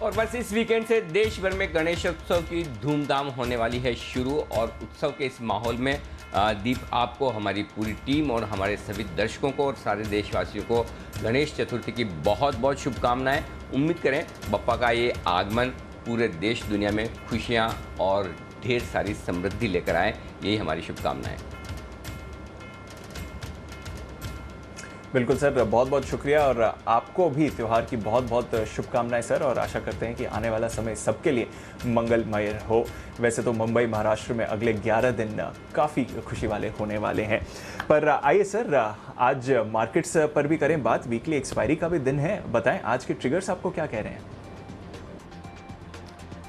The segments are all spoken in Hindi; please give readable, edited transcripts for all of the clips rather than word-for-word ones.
और बस इस वीकेंड से देश भर में गणेश उत्सव की धूमधाम होने वाली है शुरू। और उत्सव के इस माहौल में दीप, आपको, हमारी पूरी टीम और हमारे सभी दर्शकों को और सारे देशवासियों को गणेश चतुर्थी की बहुत बहुत शुभकामनाएं। उम्मीद करें बप्पा का ये आगमन पूरे देश दुनिया में खुशियां और ढेर सारी समृद्धि लेकर आए, यही हमारी शुभकामनाएं। बिल्कुल सर, बहुत बहुत शुक्रिया और आपको भी त्यौहार की बहुत बहुत शुभकामनाएं सर। और आशा करते हैं कि आने वाला समय सबके लिए मंगलमय हो। वैसे तो मुंबई महाराष्ट्र में अगले 11 दिन काफ़ी खुशी वाले होने वाले हैं, पर आइए सर आज मार्केट्स पर भी करें बात। वीकली एक्सपायरी का भी दिन है, बताएं आज के ट्रिगर्स आपको क्या कह रहे हैं?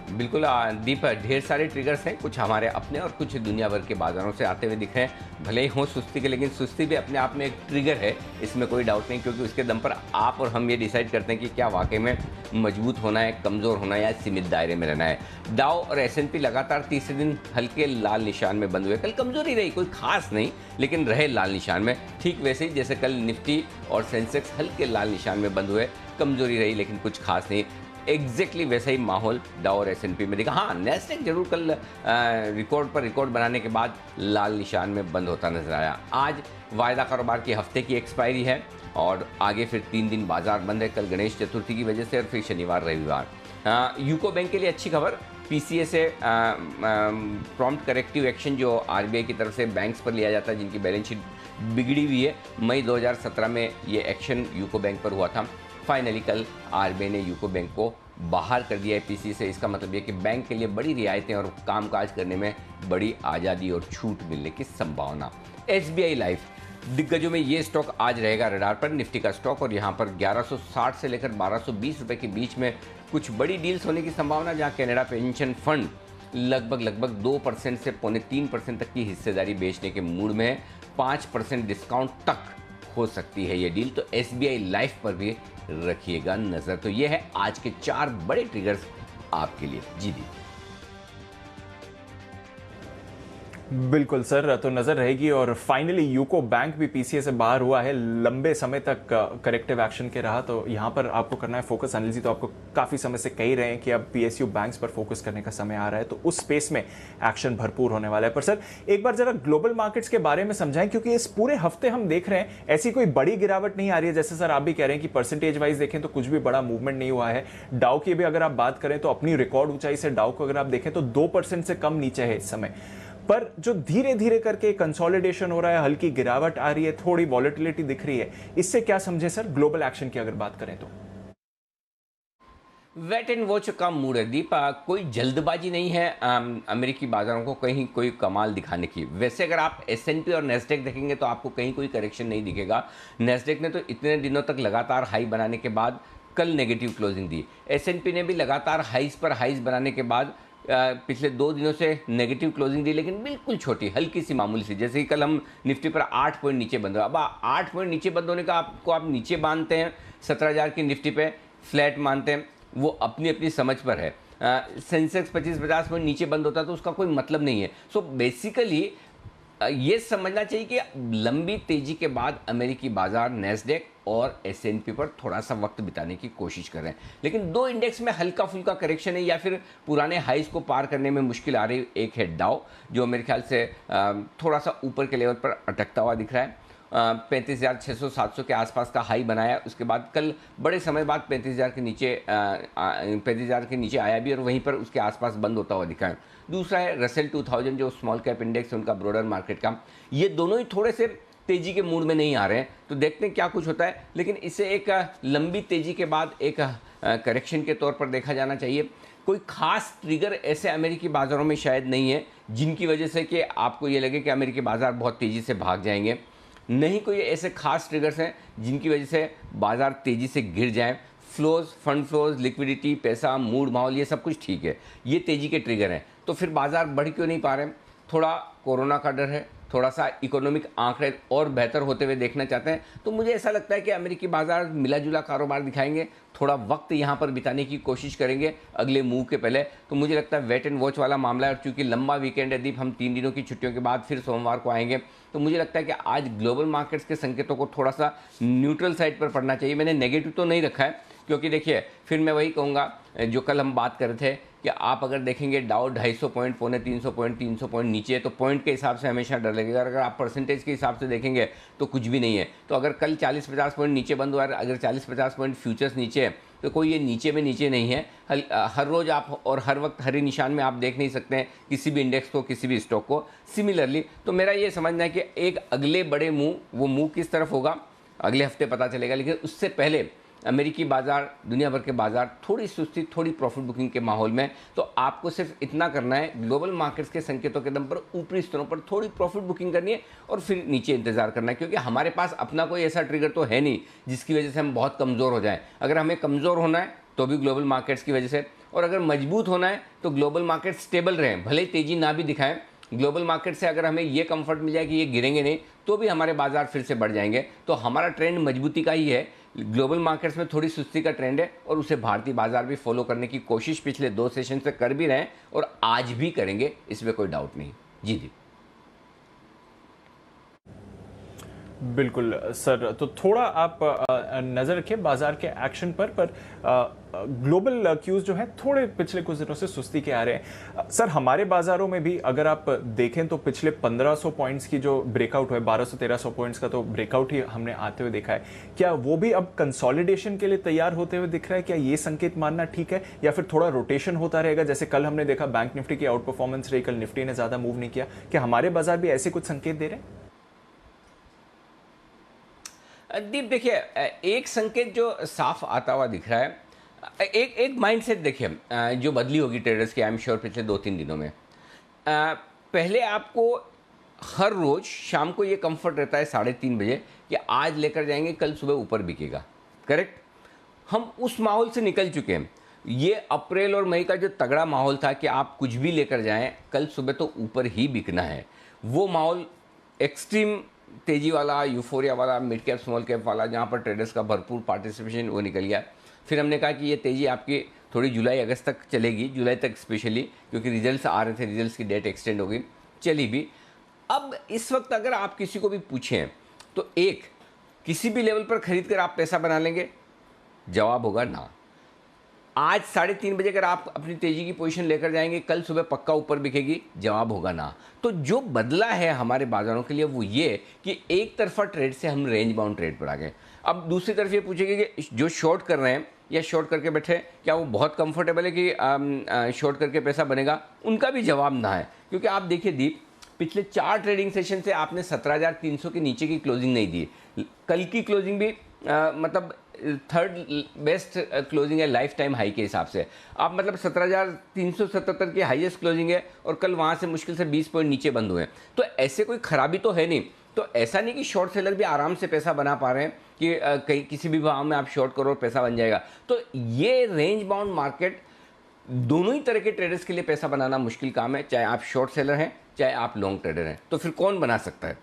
बिल्कुल दीप, ढेर सारे ट्रिगर्स हैं, कुछ हमारे अपने और कुछ दुनिया भर के बाजारों से आते हुए दिख रहे हैं। भले ही हों सुस्ती के, लेकिन सुस्ती भी अपने आप में एक ट्रिगर है, इसमें कोई डाउट नहीं, क्योंकि उसके दम पर आप और हम ये डिसाइड करते हैं कि क्या वाकई में मजबूत होना है, कमज़ोर होना है या सीमित दायरे में रहना है। डाउ और S&P लगातार तीसरे दिन हल्के लाल निशान में बंद हुए। कल कमजोरी रही, कोई खास नहीं, लेकिन रहे लाल निशान में। ठीक वैसे ही जैसे कल निफ्टी और सेंसेक्स हल्के लाल निशान में बंद हुए, कमजोरी रही लेकिन कुछ खास नहीं। एग्जैक्टली वैसा ही माहौल डाउ और S&P में दिखा। हाँ, नेस्डेक जरूर कल रिकॉर्ड पर रिकॉर्ड बनाने के बाद लाल निशान में बंद होता नजर आया। आज वायदा कारोबार के हफ्ते की एक्सपायरी है और आगे फिर 3 दिन बाजार बंद है, कल गणेश चतुर्थी की वजह से, और फिर शनिवार रविवार। यूको बैंक के लिए अच्छी खबर, PCA से प्रॉम्प्ट करेक्टिव एक्शन जो RBI की तरफ से बैंक्स पर लिया जाता है जिनकी बैलेंस शीट बिगड़ी हुई है। मई 2017 में ये एक्शन यूको बैंक पर हुआ था। फाइनली कल RBI ने यूको बैंक को बाहर कर दिया है PCA से। इसका मतलब ये कि बैंक के लिए बड़ी रियायतें और कामकाज करने में बड़ी आज़ादी और छूट मिलने की संभावना। SBI लाइफ दिग्गजों में ये स्टॉक आज रहेगा रडार पर, निफ्टी का स्टॉक, और यहाँ पर 1160 से लेकर 1220 रुपये के बीच में कुछ बड़ी डील्स होने की संभावना, जहाँ कैनेडा पेंशन फंड लगभग 2% से 2.25% तक की हिस्सेदारी बेचने के मूड में है। 5% डिस्काउंट तक हो सकती है ये डील, तो SBI लाइफ पर भी रखिएगा नजर। तो ये है आज के 4 बड़े ट्रिगर्स आपके लिए। जी दी, बिल्कुल सर, तो नज़र रहेगी। और फाइनली यूको बैंक भी PCA से बाहर हुआ है, लंबे समय तक करेक्टिव एक्शन के रहा, तो यहाँ पर आपको करना है फोकस। अनिल जी तो आपको काफ़ी समय से कह ही रहे हैं कि अब PSU बैंक्स पर फोकस करने का समय आ रहा है, तो उस स्पेस में एक्शन भरपूर होने वाला है। पर सर एक बार जरा ग्लोबल मार्केट्स के बारे में समझाएं, क्योंकि इस पूरे हफ्ते हम देख रहे हैं ऐसी कोई बड़ी गिरावट नहीं आ रही है। जैसे सर आप भी कह रहे हैं कि परसेंटेज वाइज देखें तो कुछ भी बड़ा मूवमेंट नहीं हुआ है। डाउ की भी अगर आप बात करें तो अपनी रिकॉर्ड ऊंचाई से डाउ को अगर आप देखें तो 2% से कम नीचे है इस समय। पर जो धीरे धीरे करके कंसोलिडेशन हो रहा है, हल्की गिरावट आ रही है, थोड़ी वॉलेटिलिटी दिख रही है, इससे क्या समझे सर ग्लोबल एक्शन की अगर बात करें तो? वेट एंड वॉच का मूड है दीपा, कोई जल्दबाजी नहीं है अमेरिकी बाजारों को कहीं कोई कमाल दिखाने की। वैसे अगर आप S&P और नेस्डेक देखेंगे तो आपको कहीं कोई करेक्शन नहीं दिखेगा। नेस्डेक ने तो इतने दिनों तक लगातार हाई बनाने के बाद कल नेगेटिव क्लोजिंग दी। S&P ने भी लगातार हाइस पर हाइस बनाने के बाद पिछले 2 दिनों से नेगेटिव क्लोजिंग दी, लेकिन बिल्कुल छोटी, हल्की सी, मामूली सी। जैसे कि कल हम निफ्टी पर 8 पॉइंट नीचे बंद हुआ। अब 8 पॉइंट नीचे बंद होने का आपको, आप नीचे मानते हैं 17,000 की निफ्टी पे, फ्लैट मानते हैं, वो अपनी अपनी समझ पर है। सेंसेक्स 25-50 पॉइंट नीचे बंद होता है तो उसका कोई मतलब नहीं है। सो बेसिकली ये समझना चाहिए कि लंबी तेजी के बाद अमेरिकी बाजार नेस्डेक और S&P पर थोड़ा सा वक्त बिताने की कोशिश कर रहे हैं, लेकिन 2 इंडेक्स में हल्का फुल्का करेक्शन है या फिर पुराने हाइस को पार करने में मुश्किल आ रही। एक है डाउ जो मेरे ख्याल से थोड़ा सा ऊपर के लेवल पर अटकता हुआ दिख रहा है। 35,600-700 के आसपास का हाई बनाया, उसके बाद कल बड़े समय बाद 35,000 के नीचे 35,000 के नीचे आया भी और वहीं पर उसके आसपास बंद होता हुआ दिखा है। दूसरा है रसेल 2000 जो स्मॉल कैप इंडेक्स है उनका, ब्रॉडर मार्केट का। ये दोनों ही थोड़े से तेजी के मूड में नहीं आ रहे हैं, तो देखते हैं क्या कुछ होता है, लेकिन इसे एक लंबी तेजी के बाद एक करेक्शन के तौर पर देखा जाना चाहिए। कोई खास ट्रिगर ऐसे अमेरिकी बाजारों में शायद नहीं है जिनकी वजह से कि आपको ये लगे कि अमेरिकी बाजार बहुत तेज़ी से भाग जाएंगे। नहीं कोई ऐसे खास ट्रिगर्स हैं जिनकी वजह से बाजार तेज़ी से गिर जाएं। फ्लोज, फंड फ्लोज, लिक्विडिटी, पैसा, मूड, माहौल, ये सब कुछ ठीक है, ये तेज़ी के ट्रिगर हैं। तो फिर बाजार बढ़ क्यों नहीं पा रहे? थोड़ा कोरोना का डर है, थोड़ा सा इकोनॉमिक आंकड़े और बेहतर होते हुए देखना चाहते हैं। तो मुझे ऐसा लगता है कि अमेरिकी बाजार मिला जुला कारोबार दिखाएंगे, थोड़ा वक्त यहाँ पर बिताने की कोशिश करेंगे अगले मूव के पहले। तो मुझे लगता है वेट एंड वॉच वाला मामला है, और चूंकि लंबा वीकेंड है दीप, हम 3 दिनों की छुट्टियों के बाद फिर सोमवार को आएंगे, तो मुझे लगता है कि आज ग्लोबल मार्केट्स के संकेतों को थोड़ा सा न्यूट्रल साइड पर पढ़ना चाहिए। मैंने नेगेटिव तो नहीं रखा है, क्योंकि देखिए फिर मैं वही कहूँगा, जो कल हम बात कर रहे थे कि आप अगर देखेंगे डाउ 250 पॉइंट, पौने 300 पॉइंट नीचे है तो पॉइंट के हिसाब से हमेशा डर लगेगा। अगर आप परसेंटेज के हिसाब से देखेंगे तो कुछ भी नहीं है। तो अगर कल 40-50 पॉइंट नीचे बंद हुआ है, अगर 40-50 पॉइंट फ्यूचर्स नीचे है तो कोई ये नीचे में नीचे नहीं है। हर रोज़ आप और हर वक्त हरी निशान में आप देख नहीं सकते हैं किसी भी इंडेक्स को, किसी भी स्टॉक को। सिमिलरली तो मेरा ये समझना है कि एक अगले बड़े मूव, वो मूव किस तरफ होगा अगले हफ्ते पता चलेगा, लेकिन उससे पहले अमेरिकी बाजार, दुनिया भर के बाजार थोड़ी सुस्ती, थोड़ी प्रॉफिट बुकिंग के माहौल में। तो आपको सिर्फ इतना करना है, ग्लोबल मार्केट्स के संकेतों के दम पर ऊपरी स्तरों पर थोड़ी प्रॉफिट बुकिंग करनी है और फिर नीचे इंतजार करना है, क्योंकि हमारे पास अपना कोई ऐसा ट्रिगर तो है नहीं जिसकी वजह से हम बहुत कमज़ोर हो जाएं। अगर हमें कमज़ोर होना है तो भी ग्लोबल मार्केट्स की वजह से, और अगर मजबूत होना है तो ग्लोबल मार्केट स्टेबल रहें, भले ही तेज़ी ना भी दिखाएं। ग्लोबल मार्केट से अगर हमें ये कंफर्ट मिल जाए कि ये गिरेंगे नहीं तो भी हमारे बाजार फिर से बढ़ जाएंगे। तो हमारा ट्रेंड मजबूती का ही है। ग्लोबल मार्केट्स में थोड़ी सुस्ती का ट्रेंड है और उसे भारतीय बाजार भी फॉलो करने की कोशिश पिछले 2 सेशन से कर भी रहे हैं और आज भी करेंगे, इसमें कोई डाउट नहीं। जी जी बिल्कुल सर, तो थोड़ा आप नज़र रखें बाजार के एक्शन पर ग्लोबल क्यूज जो है थोड़े पिछले कुछ दिनों से सुस्ती के आ रहे हैं। सर हमारे बाजारों में भी अगर आप देखें तो पिछले 1500 पॉइंट्स की जो ब्रेकआउट है, 1200-1300 पॉइंट्स का तो ब्रेकआउट ही हमने आते हुए देखा है। क्या वो भी अब कंसोलिडेशन के लिए तैयार होते हुए दिख रहा है? क्या ये संकेत मानना ठीक है या फिर थोड़ा रोटेशन होता रहेगा? जैसे कल हमने देखा बैंक निफ्टी की आउट परफॉर्मेंस रही, कल निफ्टी ने ज्यादा मूव नहीं किया। क्या हमारे बाजार भी ऐसे कुछ संकेत दे रहे हैं? दीप देखिए, एक संकेत जो साफ आता हुआ दिख रहा है, एक माइंडसेट देखिए जो बदली होगी ट्रेडर्स की, आई एम श्योर पिछले 2-3 दिनों में। पहले आपको हर रोज़ शाम को ये कंफर्ट रहता है 3:30 बजे कि आज लेकर जाएंगे, कल सुबह ऊपर बिकेगा, करेक्ट। हम उस माहौल से निकल चुके हैं। ये अप्रैल और मई का जो तगड़ा माहौल था कि आप कुछ भी लेकर जाएं, कल सुबह तो ऊपर ही बिकना है, वो माहौल एक्सट्रीम तेजी वाला, यूफोरिया वाला, मिड कैप स्मॉल कैप वाला, जहाँ पर ट्रेडर्स का भरपूर पार्टिसिपेशन, वो निकल गया। फिर हमने कहा कि ये तेज़ी आपकी थोड़ी जुलाई अगस्त तक चलेगी, जुलाई तक स्पेशली, क्योंकि रिजल्ट्स आ रहे थे, रिजल्ट्स की डेट एक्सटेंड हो गई, चली भी। अब इस वक्त अगर आप किसी को भी पूछें तो एक किसी भी लेवल पर खरीद कर आप पैसा बना लेंगे, जवाब होगा ना। आज 3:30 बजे अगर आप अपनी तेजी की पोजीशन लेकर जाएंगे, कल सुबह पक्का ऊपर बिकेगी, जवाब होगा ना। तो जो बदला है हमारे बाजारों के लिए वो ये कि एक तरफा ट्रेड से हम रेंज बाउंड ट्रेड पर आ गए। अब दूसरी तरफ ये पूछेंगे कि जो शॉर्ट कर रहे हैं या शॉर्ट करके बैठे, क्या वो बहुत कंफर्टेबल है कि शॉर्ट करके पैसा बनेगा? उनका भी जवाब ना है, क्योंकि आप देखिए दीप, पिछले 4 ट्रेडिंग सेशन से आपने 17,300 के नीचे की क्लोजिंग नहीं दी। कल की क्लोजिंग भी मतलब 3rd बेस्ट क्लोजिंग है लाइफ टाइम हाई के हिसाब से। आप मतलब 17,377 की हाईएस्ट क्लोजिंग है और कल वहाँ से मुश्किल से 20 पॉइंट नीचे बंद हुए हैं। तो ऐसे कोई खराबी तो है नहीं। तो ऐसा नहीं कि शॉर्ट सेलर भी आराम से पैसा बना पा रहे हैं कि कहीं किसी भी भाव में आप शॉर्ट करो और पैसा बन जाएगा। तो ये रेंज बाउंड मार्केट दोनों ही तरह के ट्रेडर्स के लिए पैसा बनाना मुश्किल काम है, चाहे आप शॉर्ट सेलर हैं चाहे आप लॉन्ग ट्रेडर हैं। तो फिर कौन बना सकता है?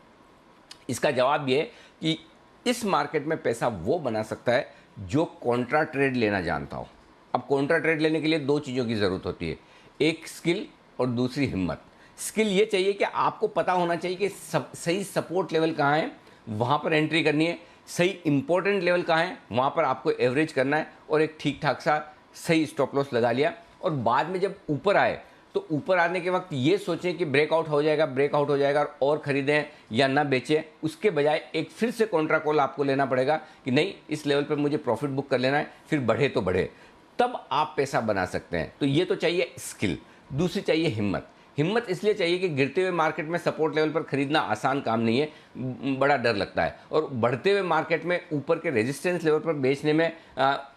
इसका जवाब ये है कि इस मार्केट में पैसा वो बना सकता है जो कॉन्ट्रा ट्रेड लेना जानता हो। अब कॉन्ट्रा ट्रेड लेने के लिए 2 चीज़ों की ज़रूरत होती है, एक स्किल और दूसरी हिम्मत। स्किल ये चाहिए कि आपको पता होना चाहिए कि सही सपोर्ट लेवल कहाँ है, वहाँ पर एंट्री करनी है, सही इंपॉर्टेंट लेवल कहाँ है, वहाँ पर आपको एवरेज करना है और एक ठीक ठाक सा सही स्टॉप लॉस लगा लिया। और बाद में जब ऊपर आए तो ऊपर आने के वक्त ये सोचें कि ब्रेकआउट हो जाएगा और ख़रीदें या ना बेचें। उसके बजाय एक फिर से कॉन्ट्रा कॉल आपको लेना पड़ेगा कि नहीं, इस लेवल पर मुझे प्रॉफिट बुक कर लेना है, फिर बढ़े तो बढ़े, तब आप पैसा बना सकते हैं। तो ये तो चाहिए स्किल। दूसरी चाहिए हिम्मत। हिम्मत इसलिए चाहिए कि गिरते हुए मार्केट में सपोर्ट लेवल पर खरीदना आसान काम नहीं है, बड़ा डर लगता है। और बढ़ते हुए मार्केट में ऊपर के रेजिस्टेंस लेवल पर बेचने में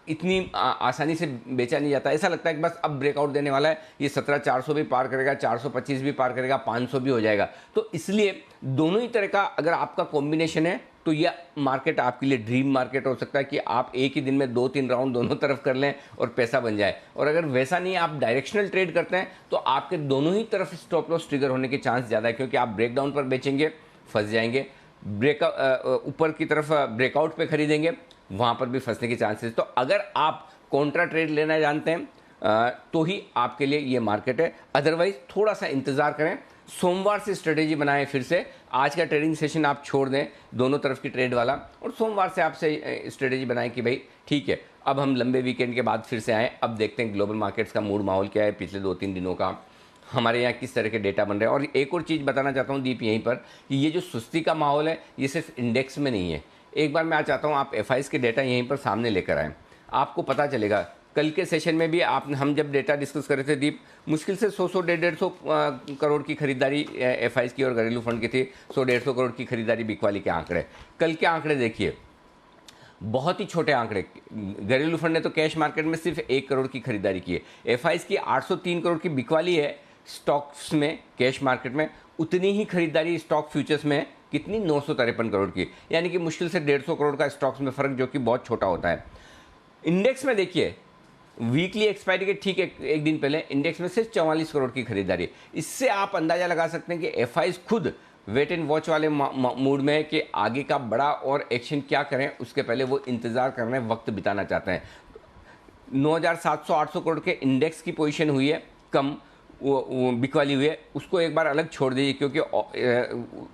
इतनी आसानी से बेचा नहीं जाता। ऐसा लगता है कि बस अब ब्रेकआउट देने वाला है, ये 17,400 भी पार करेगा, 425 भी पार करेगा, 500 भी हो जाएगा। तो इसलिए दोनों ही तरह का अगर आपका कॉम्बिनेशन है तो यह मार्केट आपके लिए ड्रीम मार्केट हो सकता है कि आप एक ही दिन में 2-3 राउंड दोनों तरफ कर लें और पैसा बन जाए। और अगर वैसा नहीं, आप डायरेक्शनल ट्रेड करते हैं तो आपके दोनों ही तरफ स्टॉप लॉस ट्रिगर होने के चांस ज़्यादा है, क्योंकि आप ब्रेकडाउन पर बेचेंगे, फंस जाएंगे, ऊपर की तरफ ब्रेकआउट पे खरीदेंगे, वहाँ पर भी फंसने के चांसेस। तो अगर आप कॉन्ट्रा ट्रेड लेना जानते हैं तो ही आपके लिए ये मार्केट है। अदरवाइज थोड़ा सा इंतज़ार करें, सोमवार से स्ट्रेटेजी बनाएं फिर से। आज का ट्रेडिंग सेशन आप छोड़ दें, दोनों तरफ की ट्रेड वाला, और सोमवार से आपसे स्ट्रेटेजी बनाएं कि भाई ठीक है, अब हम लंबे वीकेंड के बाद फिर से आएँ, अब देखते हैं ग्लोबल मार्केट्स का मूड माहौल क्या है, पिछले 2-3 दिनों का हमारे यहाँ किस तरह के डेटा बन रहे हैं। और एक और चीज़ बताना चाहता हूँ दीप यहीं पर, कि ये जो सुस्ती का माहौल है ये सिर्फ इंडेक्स में नहीं है। एक बार मैं चाहता हूँ आप एफआईज के डेटा यहीं पर सामने लेकर आएँ, आपको पता चलेगा। कल के सेशन में भी हम जब डेटा डिस्कस कर रहे थे दीप, मुश्किल से 100 150 करोड़ की खरीदारी एफआईज की और घरेलू फंड की थी, 100-150 करोड़ की खरीदारी बिक वाली के आंकड़े। कल के आंकड़े देखिए, बहुत ही छोटे आंकड़े। घरेलू फंड ने तो कैश मार्केट में सिर्फ 1 करोड़ की खरीदारी की है। एफआईज की 803 करोड़ की बिकवाली है स्टॉक्स में, कैश मार्केट में। उतनी ही खरीदारी स्टॉक फ्यूचर्स में है, कितनी, 953 करोड़ की, यानी कि मुश्किल से 150 करोड़ का स्टॉक्स में फ़र्क, जो कि बहुत छोटा होता है। इंडेक्स में देखिए, वीकली एक्सपायरी के ठीक एक दिन पहले इंडेक्स में सिर्फ 44 करोड़ की खरीदारी। इससे आप अंदाज़ा लगा सकते हैं कि एफआईज खुद वेट एंड वॉच वाले मूड में है कि आगे का बड़ा और एक्शन क्या करें, उसके पहले वो इंतज़ार करने वक्त बिताना चाहते हैं। 9,700-800 करोड़ के इंडेक्स की पोजीशन हुई है कम, वो बिकवाली हुई है, उसको एक बार अलग छोड़ दीजिए, क्योंकि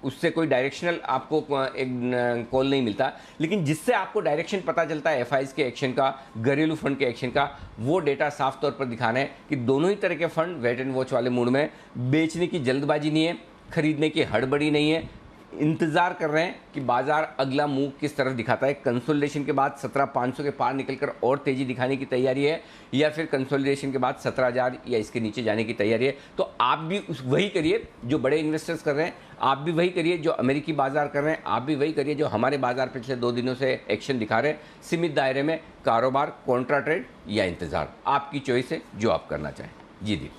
उससे कोई डायरेक्शनल आपको एक कॉल नहीं मिलता। लेकिन जिससे आपको डायरेक्शन पता चलता है एफआईज के एक्शन का, घरेलू फंड के एक्शन का, वो डेटा साफ तौर पर दिखाना है कि दोनों ही तरह के फंड वेट एंड वॉच वाले मूड में, बेचने की जल्दबाजी नहीं है, खरीदने की हड़बड़ी नहीं है, इंतज़ार कर रहे हैं कि बाजार अगला मूव किस तरफ दिखाता है। कंसोलिडेशन के बाद 17,500 के पार निकलकर और तेज़ी दिखाने की तैयारी है, या फिर कंसोलिडेशन के बाद 17,000 या इसके नीचे जाने की तैयारी है। तो आप भी वही करिए जो बड़े इन्वेस्टर्स कर रहे हैं, आप भी वही करिए जो अमेरिकी बाजार कर रहे हैं, आप भी वही करिए जो हमारे बाजार पिछले 2 दिनों से एक्शन दिखा रहे हैं। सीमित दायरे में कारोबार, कॉन्ट्रा ट्रेड या इंतज़ार, आपकी चॉइस है, जो आप करना चाहें। जी दी।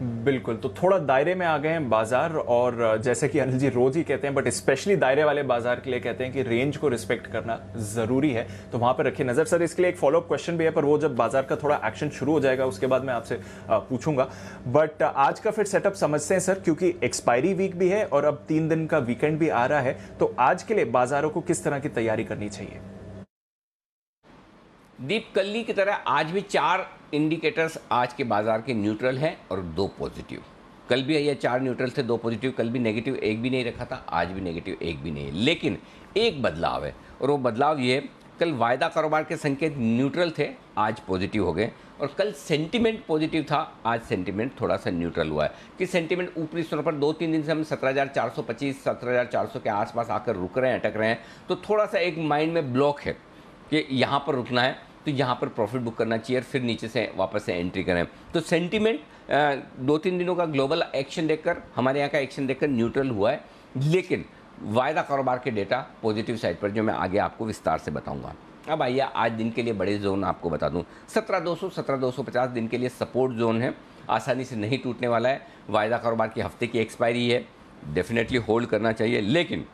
बिल्कुल, तो थोड़ा दायरे में आ गए हैं बाजार, और जैसे कि अनिल जी रोज ही कहते हैं, बट स्पेशली दायरे वाले बाजार के लिए कहते हैं कि रेंज को रिस्पेक्ट करना जरूरी है, तो वहां पर रखिए नजर। सर, इसके लिए एक फॉलोअप क्वेश्चन भी है, पर वो जब बाजार का थोड़ा एक्शन शुरू हो जाएगा उसके बाद मैं आपसे पूछूंगा। बट आज का फिर सेटअप समझते हैं सर, क्योंकि एक्सपायरी वीक भी है और अब 3 दिन का वीकेंड भी आ रहा है, तो आज के लिए बाजारों को किस तरह की तैयारी करनी चाहिए? दीप, कल की तरह आज भी 4 इंडिकेटर्स आज के बाजार के न्यूट्रल हैं और 2 पॉजिटिव। कल भी ये 4 न्यूट्रल थे, 2 पॉजिटिव। कल भी नेगेटिव एक भी नहीं रखा था, आज भी नेगेटिव एक भी नहीं है। लेकिन एक बदलाव है, और वो बदलाव ये, कल वायदा कारोबार के संकेत न्यूट्रल थे, आज पॉजिटिव हो गए। और कल सेंटिमेंट पॉजिटिव था, आज सेंटिमेंट थोड़ा सा न्यूट्रल हुआ है। कि सेंटिमेंट ऊपरी स्तर पर 2-3 दिन से हम 17,425, 17,400 के आसपास आकर रुक रहे हैं, अटक रहे हैं। तो थोड़ा सा एक माइंड में ब्लॉक है कि यहाँ पर रुकना है, तो यहाँ पर प्रॉफिट बुक करना चाहिए, फिर नीचे से वापस से एंट्री करें। तो सेंटिमेंट 2-3 दिनों का ग्लोबल एक्शन देखकर, हमारे यहाँ का एक्शन देखकर न्यूट्रल हुआ है। लेकिन वायदा कारोबार के डेटा पॉजिटिव साइड पर, जो मैं आगे आपको विस्तार से बताऊंगा। अब आइए आज दिन के लिए बड़े जोन आपको बता दूं। 17,200, 17,250 दिन के लिए सपोर्ट जोन है, आसानी से नहीं टूटने वाला है। वायदा कारोबार की हफ्ते की एक्सपायरी है, डेफिनेटली होल्ड करना चाहिए। लेकिन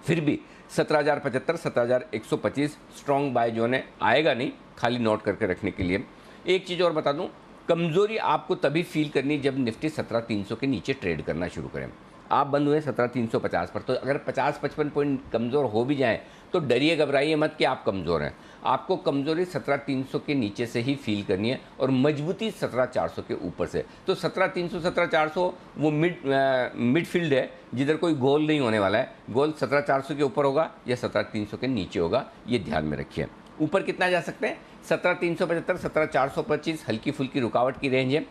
फिर भी 17,075, 17,125 स्ट्रॉन्ग बाय जोन है, आएगा नहीं, खाली नोट करके रखने के लिए। एक चीज़ और बता दूं, कमज़ोरी आपको तभी फील करनी जब निफ्टी 17,300 के नीचे ट्रेड करना शुरू करें। आप बंद हुए 17,350 पर, तो अगर 50-55 पॉइंट कमज़ोर हो भी जाएं तो डरिए घबराइए मत कि आप कमज़ोर हैं। आपको कमज़ोरी 17,300 के नीचे से ही फील करनी है, और मजबूती 17,400 के ऊपर से। तो 17,300, 17,400 वो मिडफील्ड है, जिधर कोई गोल नहीं होने वाला है। गोल 17,400 के ऊपर होगा या 17,300 के नीचे होगा, ये ध्यान में रखिए। ऊपर कितना जा सकते हैं? 17,375, 17,425 हल्की फुल्की रुकावट की रेंज है।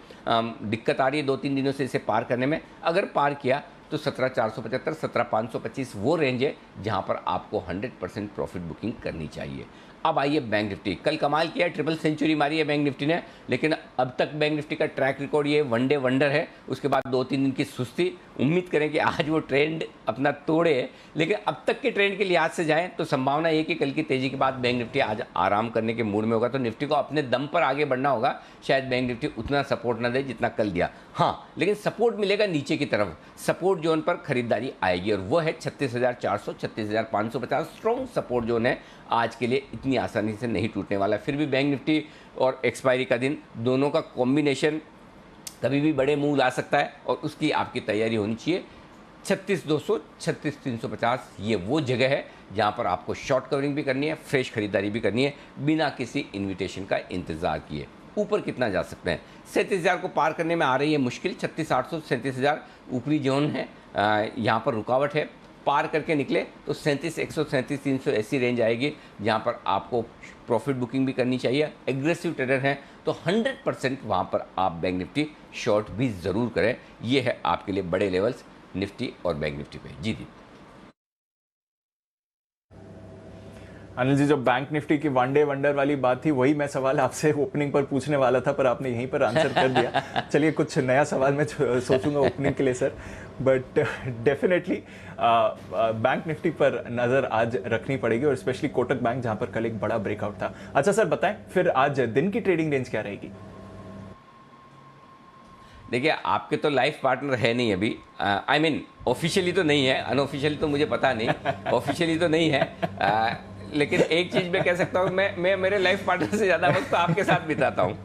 दिक्कत आ रही है 2-3 दिनों से इसे पार करने में। अगर पार किया तो 17,475, 17,525 वो रेंज है जहां पर आपको 100% प्रॉफिट बुकिंग करनी चाहिए। अब आइए बैंक निफ्टी। कल कमाल किया, ट्रिपल सेंचुरी मारी है बैंक निफ्टी ने, लेकिन अब तक बैंक निफ्टी का ट्रैक रिकॉर्ड ये वनडे वंडर है। उसके बाद 2-3 दिन की सुस्ती। उम्मीद करें कि आज वो ट्रेंड अपना तोड़े, लेकिन अब तक के ट्रेंड के लिहाज से जाएं तो संभावना ये कि कल की तेजी के बाद बैंक निफ्टी आज आराम करने के मूड में होगा। तो निफ्टी को अपने दम पर आगे बढ़ना होगा। शायद बैंक निफ्टी उतना सपोर्ट ना दे जितना कल दिया, हाँ, लेकिन सपोर्ट मिलेगा नीचे की तरफ। सपोर्ट जोन पर खरीदारी आएगी, और वो है 36,400, 36,550 स्ट्रॉन्ग सपोर्ट जोन है। आज के लिए इतनी आसानी से नहीं टूटने वाला। फिर भी बैंक निफ्टी और एक्सपायरी का दिन, दोनों का कॉम्बिनेशन कभी भी बड़े मूव ला सकता है, और उसकी आपकी तैयारी होनी चाहिए। 36,200, 36,350 ये वो जगह है जहां पर आपको शॉर्ट कवरिंग भी करनी है, फ्रेश खरीदारी भी करनी है, बिना किसी इन्विटेशन का इंतज़ार किए। ऊपर कितना जा सकते हैं। 37,000 को पार करने में आ रही है मुश्किल, 36,800 37,000 ऊपरी जोन है, यहाँ पर रुकावट है। पार करके निकले तो 37,100 37,300 ऐसी रेंज आएगी जहाँ पर आपको प्रॉफिट बुकिंग भी करनी चाहिए। एग्रेसिव ट्रेडर हैं तो 100% वहाँ पर आप बैंक निफ्टी शॉर्ट भी ज़रूर करें। ये है आपके लिए बड़े लेवल्स निफ्टी और बैंक निफ्टी पे। जी जी अनिल जी, जो बैंक निफ्टी की वन डे वंडर वाली बात थी, वही मैं सवाल आपसे ओपनिंग पर पूछने वाला था, पर आपने यहीं पर आंसर कर दिया। चलिए, कुछ नया सवाल मैं सोचूंगा ओपनिंग के लिए sir, but definitely bank Nifty पर नज़र आज रखनी पड़ेगी, और स्पेशली कोटक बैंक जहां पर कल एक बड़ा ब्रेकआउट था। अच्छा सर, बताएं फिर आज दिन की ट्रेडिंग रेंज क्या रहेगी? देखिए, आपके तो लाइफ पार्टनर है नहीं अभी, आई मीन ऑफिशियली तो नहीं है, अनऑफिशियली तो मुझे पता नहीं, ऑफिशियली तो नहीं है, लेकिन एक चीज़ मैं कह सकता हूँ, मैं मेरे लाइफ पार्टनर से ज़्यादा वक्त तो आपके साथ बिताता हूँ।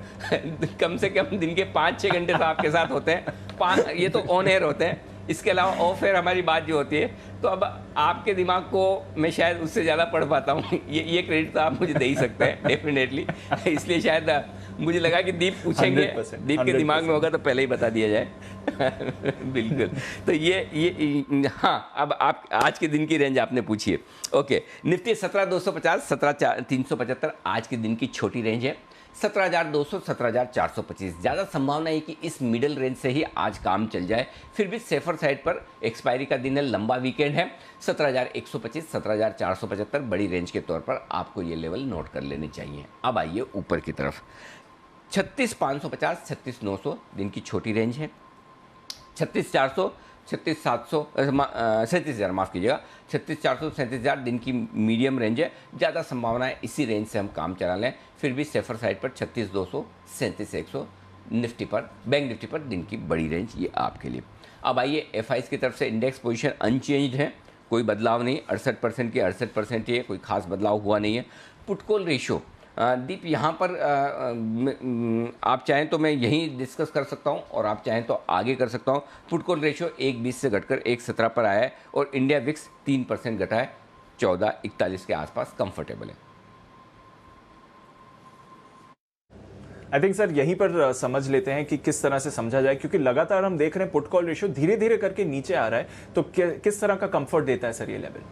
कम से कम दिन के 5-6 घंटे तो आपके साथ होते हैं, ये तो ऑन एयर होते हैं, इसके अलावा ऑफ एयर हमारी बात जो होती है, तो अब आपके दिमाग को मैं शायद उससे ज़्यादा पढ़ पाता हूँ, ये क्रेडिट तो आप मुझे दे ही सकते हैं डेफिनेटली। इसलिए शायद मुझे लगा कि दीप पूछेंगे, दीप के दिमाग में होगा तो पहले ही बता दिया जाए। बिल्कुल। तो ये हाँ, अब आप आज के दिन की रेंज आपने पूछी है। ओके, निफ्टी 17,250 17,375 आज के दिन की छोटी रेंज है। 17,200 17,425 ज़्यादा संभावना है कि इस मिडिल रेंज से ही आज काम चल जाए। फिर भी सेफर साइड पर एक्सपायरी का दिन है, लंबा वीकेंड है। 17,125 17,475 बड़ी रेंज के तौर पर आपको ये लेवल नोट कर लेने चाहिए। अब आइए ऊपर की तरफ, 36,550 36,900 दिन की छोटी रेंज है। 36,400 36,700 37,000 माफ़ कीजिएगा, 36,400 37,000 दिन की मीडियम रेंज है। ज़्यादा संभावना है इसी रेंज से हम काम चला लें। फिर भी सेफर साइड पर 36,200 37,100 निफ्टी पर, बैंक निफ्टी पर दिन की बड़ी रेंज ये आपके लिए। अब आइए एफआईज की तरफ से इंडेक्स पोजीशन अनचेंज्ड है, कोई बदलाव नहीं, 68% की 68% ही है, कोई खास बदलाव हुआ नहीं है। पुट कॉल रेशियो दीप यहाँ पर आप चाहें तो मैं यहीं डिस्कस कर सकता हूँ और आप चाहें तो आगे कर सकता हूँ। पुट कॉल रेशियो 1.20 से घटकर 1.17 पर आया है और इंडिया विक्स 3% घटा है, 14.41 के आसपास कंफर्टेबल है। आई थिंक सर यहीं पर समझ लेते हैं कि किस तरह से समझा जाए, क्योंकि लगातार हम देख रहे हैं पुट कॉल रेशियो धीरे धीरे करके नीचे आ रहा है, तो किस तरह का कंफर्ट देता है सर ये लेवल?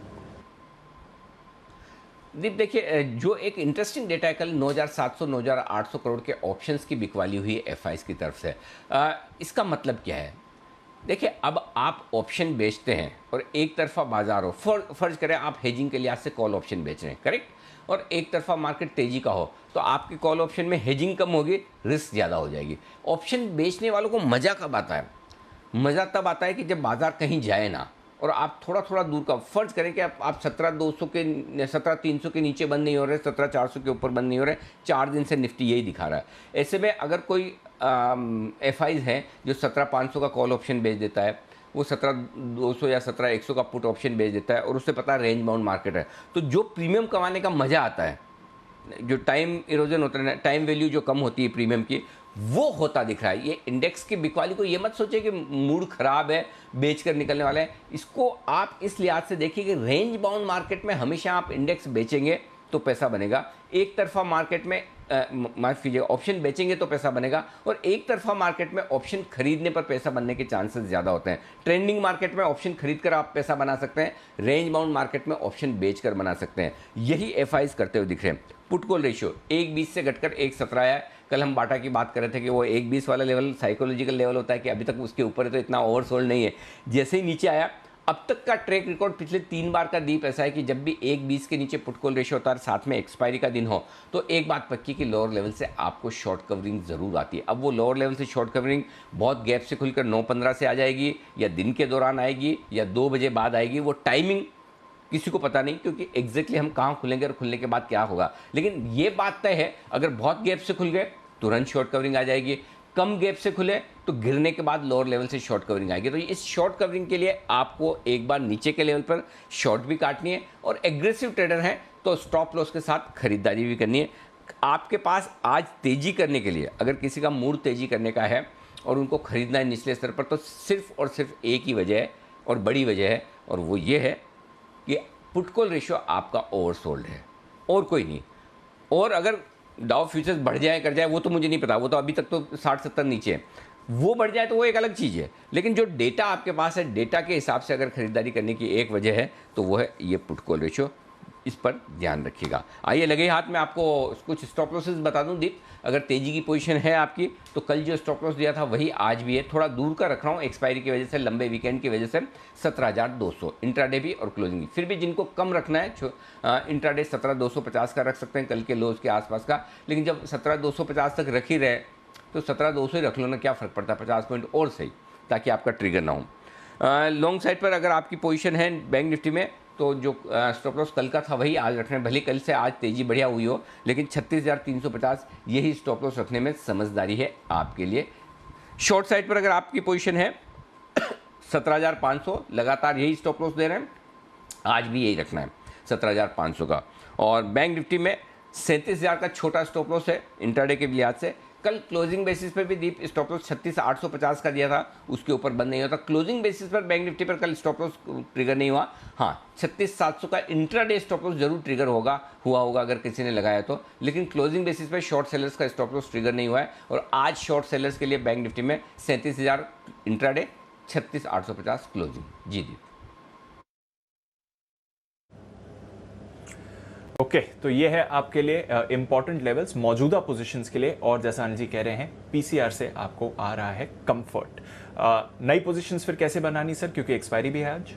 दीप देखिए, जो एक इंटरेस्टिंग डेटा है, कल 9,700 9,800 करोड़ के ऑप्शंस की बिकवाली हुई है एफआईज की तरफ से। इसका मतलब क्या है? देखिए, अब आप ऑप्शन बेचते हैं और एक तरफा बाजार हो, फर्ज करें आप हेजिंग के लिहाज से कॉल ऑप्शन बेच रहे हैं, करेक्ट, और एक तरफा मार्केट तेजी का हो, तो आपके कॉल ऑप्शन में हेजिंग कम होगी, रिस्क ज़्यादा हो जाएगी। ऑप्शन बेचने वालों को मज़ा कब आता है? मज़ा तब आता है कि जब बाजार कहीं जाए ना और आप थोड़ा थोड़ा दूर का, फर्ज करें कि आप 17,200 के 17,300 के नीचे बंद नहीं हो रहे, 17,400 के ऊपर बंद नहीं हो रहे, 4 दिन से निफ्टी यही दिखा रहा है। ऐसे में अगर कोई एफआईज है जो 17,500 का कॉल ऑप्शन बेच देता है, वो 17,200 या 17,100 का पुट ऑप्शन बेच देता है और उससे पता है रेंज बाउंड मार्केट है, तो जो प्रीमियम कमाने का मज़ा आता है, जो टाइम इरोजन होता है, टाइम वैल्यू जो कम होती है प्रीमियम की, वो होता दिख रहा है। ये इंडेक्स की बिकवाली को ये मत सोचे कि मूड खराब है, बेच कर निकलने वाले हैं। इसको आप इस लिहाज से देखिए कि रेंज बाउंड मार्केट में हमेशा आप इंडेक्स बेचेंगे तो पैसा बनेगा, एक तरफा मार्केट में माफ कीजिएगा ऑप्शन बेचेंगे तो पैसा बनेगा, और एक तरफा मार्केट में ऑप्शन खरीदने पर पैसा बनने के चांसेस ज़्यादा होते हैं। ट्रेंडिंग मार्केट में ऑप्शन खरीद कर आप पैसा बना सकते हैं, रेंज बाउंड मार्केट में ऑप्शन बेचकर बना सकते हैं। यही एफआईज करते हुए दिख रहे हैं। पुट कॉल रेशियो 1.20 से घटकर 1.17 आया है। कल हम बाटा की बात कर रहे थे कि वो 1.20 वाला लेवल साइकोलॉजिकल लेवल होता है कि अभी तक उसके ऊपर है तो इतना ओवरसोल्ड नहीं है। जैसे ही नीचे आया, अब तक का ट्रैक रिकॉर्ड पिछले 3 बार का दीप ऐसा है कि जब भी 1.20 के नीचे पुट कॉल रेशियो होता है, साथ में एक्सपायरी का दिन हो, तो एक बात पक्की कि लोअर लेवल से आपको शॉर्ट कवरिंग ज़रूर आती है। अब वो लोअर लेवल से शॉर्ट कवरिंग बहुत गैप से खुलकर 9:15 से आ जाएगी, या दिन के दौरान आएगी, या 2 बजे बाद आएगी, वो टाइमिंग किसी को पता नहीं, क्योंकि एग्जैक्टली हम कहाँ खुलेंगे और खुलने के बाद क्या होगा। लेकिन ये बात तय है, अगर बहुत गैप से खुल गए तुरंत शॉर्ट कवरिंग आ जाएगी, कम गैप से खुले तो गिरने के बाद लोअर लेवल से शॉर्ट कवरिंग आएगी। तो इस शॉर्ट कवरिंग के लिए आपको एक बार नीचे के लेवल पर शॉर्ट भी काटनी है, और एग्रेसिव ट्रेडर हैं तो स्टॉप लॉस के साथ खरीदारी भी करनी है। आपके पास आज तेजी करने के लिए, अगर किसी का मूड तेजी करने का है और उनको खरीदना है निचले स्तर पर, तो सिर्फ और सिर्फ एक ही वजह है और बड़ी वजह है, और वो ये है कि पुट कॉल रेशियो आपका ओवरसोल्ड है और कोई नहीं। और अगर डाउ फ्यूचर्स बढ़ जाए कर जाए वो तो मुझे नहीं पता, वो तो अभी तक तो 60-70 नीचे है। वो बढ़ जाए तो वो एक अलग चीज़ है, लेकिन जो डेटा आपके पास है, डेटा के हिसाब से अगर खरीदारी करने की एक वजह है तो वो है ये पुट कॉल रेशियो, इस पर ध्यान रखिएगा। आइए लगे हाथ में आपको कुछ स्टॉप लॉसेस बता दूं दीप। अगर तेजी की पोजीशन है आपकी तो कल जो स्टॉप लॉस दिया था वही आज भी है, थोड़ा दूर का रख रहा हूँ एक्सपायरी की वजह से, लंबे वीकेंड की वजह से 17,200 इंट्राडे भी और क्लोजिंग भी। फिर भी जिनको कम रखना है इंट्राडे 17,250 का रख सकते हैं, कल के लोज के आसपास का, लेकिन जब 17,250 तक रख ही रहे तो 17,200 ही रख लो ना, क्या फ़र्क पड़ता है, 50 पॉइंट और सही, ताकि आपका ट्रिगर ना हो। लॉन्ग साइड पर अगर आपकी पोजीशन है बैंक निफ्टी में तो जो स्टॉप लॉस कल का था वही आज रखना है, भले कल से आज तेजी बढ़िया हुई हो, लेकिन 36,350 यही स्टॉप लॉस रखने में समझदारी है आपके लिए। शॉर्ट साइड पर अगर आपकी पोजीशन है 17,500 लगातार यही स्टॉप लॉस दे रहे हैं, आज भी यही रखना है 17,500 का। और बैंक निफ्टी में 37,000 का छोटा स्टॉप लॉस है इंट्राडे के लिहाज से। कल क्लोजिंग बेसिस पर भी दीप स्टॉप लॉस 36,850 का दिया था, उसके ऊपर बंद नहीं होता। क्लोजिंग बेसिस पर बैंक निफ्टी पर कल स्टॉप लॉस ट्रिगर नहीं हुआ। हाँ, 36,700 का इंट्राडे स्टॉप लॉस जरूर ट्रिगर हुआ होगा अगर किसी ने लगाया तो, लेकिन क्लोजिंग बेसिस पर शॉर्ट सेलर्स का स्टॉप लॉस ट्रिगर नहीं हुआ है। और आज शॉर्ट सेलर्स के लिए बैंक निफ्टी में 37,000 इंट्राडे, 36,850 क्लोजिंग। जी दीप। ओके तो ये है आपके लिए इंपॉर्टेंट लेवल्स मौजूदा पोजीशंस के लिए, और जैसा अनिल जी कह रहे हैं पीसीआर से आपको आ रहा है कंफर्ट। नई पोजीशंस फिर कैसे बनानी सर, क्योंकि एक्सपायरी भी है आज?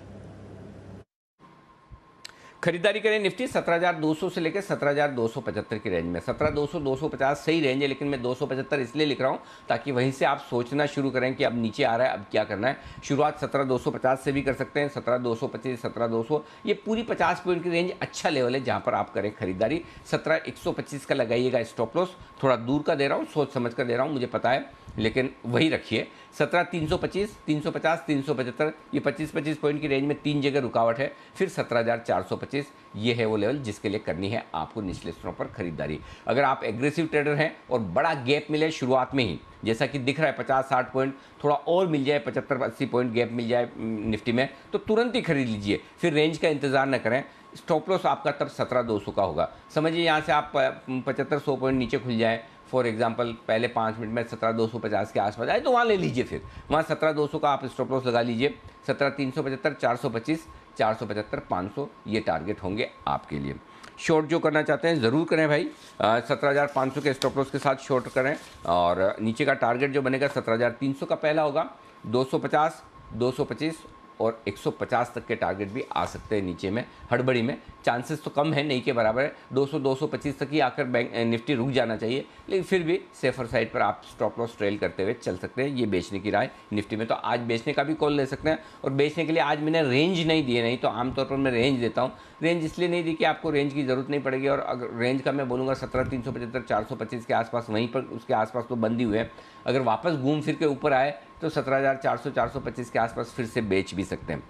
खरीदारी करें निफ्टी 17,200 से लेकर 17,275 की रेंज में। 17,200 250 सही रेंज है, लेकिन मैं 275 इसलिए लिख रहा हूं ताकि वहीं से आप सोचना शुरू करें कि अब नीचे आ रहा है, अब क्या करना है। शुरुआत 17,250 से भी कर सकते हैं, 17,225 17,200, ये पूरी 50 पॉइंट की रेंज अच्छा लेवल है जहां पर आप करें खरीदारी। 17,125 का लगाइएगा स्टॉप लॉस, थोड़ा दूर का दे रहा हूँ, सोच समझ कर दे रहा हूँ, मुझे पता है, लेकिन वही रखिए। 17,325 350 375, ये 25-25 पॉइंट की रेंज में 3 जगह रुकावट है। फिर 17,425, ये है वो लेवल जिसके लिए करनी है आपको निचले स्तरों पर खरीदारी। अगर आप एग्रेसिव ट्रेडर हैं और बड़ा गैप मिले शुरुआत में ही, जैसा कि दिख रहा है 50-60 पॉइंट, थोड़ा और मिल जाए 75-80 पॉइंट गैप मिल जाए निफ्टी में, तो तुरंत ही खरीद लीजिए, फिर रेंज का इंतजार न करें। स्टॉप लॉस आपका तब 17,200 का होगा। समझिए यहाँ से आप 75-100 पॉइंट नीचे खुल जाए, फॉर एग्जांपल पहले 5 मिनट में 17,250 के आसपास आए तो वहाँ ले लीजिए, फिर वहाँ 17,200 का आप स्टॉप लॉस लगा लीजिए। 17,375 425 475 500 ये टारगेट होंगे आपके लिए। शॉर्ट जो करना चाहते हैं ज़रूर करें भाई, 17,500 के स्टॉप लॉस के साथ शॉर्ट करें। और नीचे का टारगेट जो बनेगा 17,300 का पहला होगा, 250 225 और 150 तक के टारगेट भी आ सकते हैं नीचे में। हड़बड़ी में चांसेस तो कम है, नहीं के बराबर है, 200 225 तक ही आकर बैंक निफ्टी रुक जाना चाहिए, लेकिन फिर भी सेफर साइड पर आप स्टॉप लॉस ट्रेल करते हुए चल सकते हैं। ये बेचने की राय निफ्टी में, तो आज बेचने का भी कॉल ले सकते हैं। और बेचने के लिए आज मैंने रेंज नहीं दिए, नहीं तो आमतौर पर मैं रेंज देता हूँ। रेंज इसलिए नहीं दी कि आपको रेंज की ज़रूरत नहीं पड़ेगी, और अगर रेंज का मैं बोलूँगा 17,375 425 के आसपास, वहीं पर उसके आसपास तो बंदी हुए हैं। अगर वापस घूम फिर के ऊपर आए तो 17,400 425 के आसपास फिर से बेच भी सकते हैं।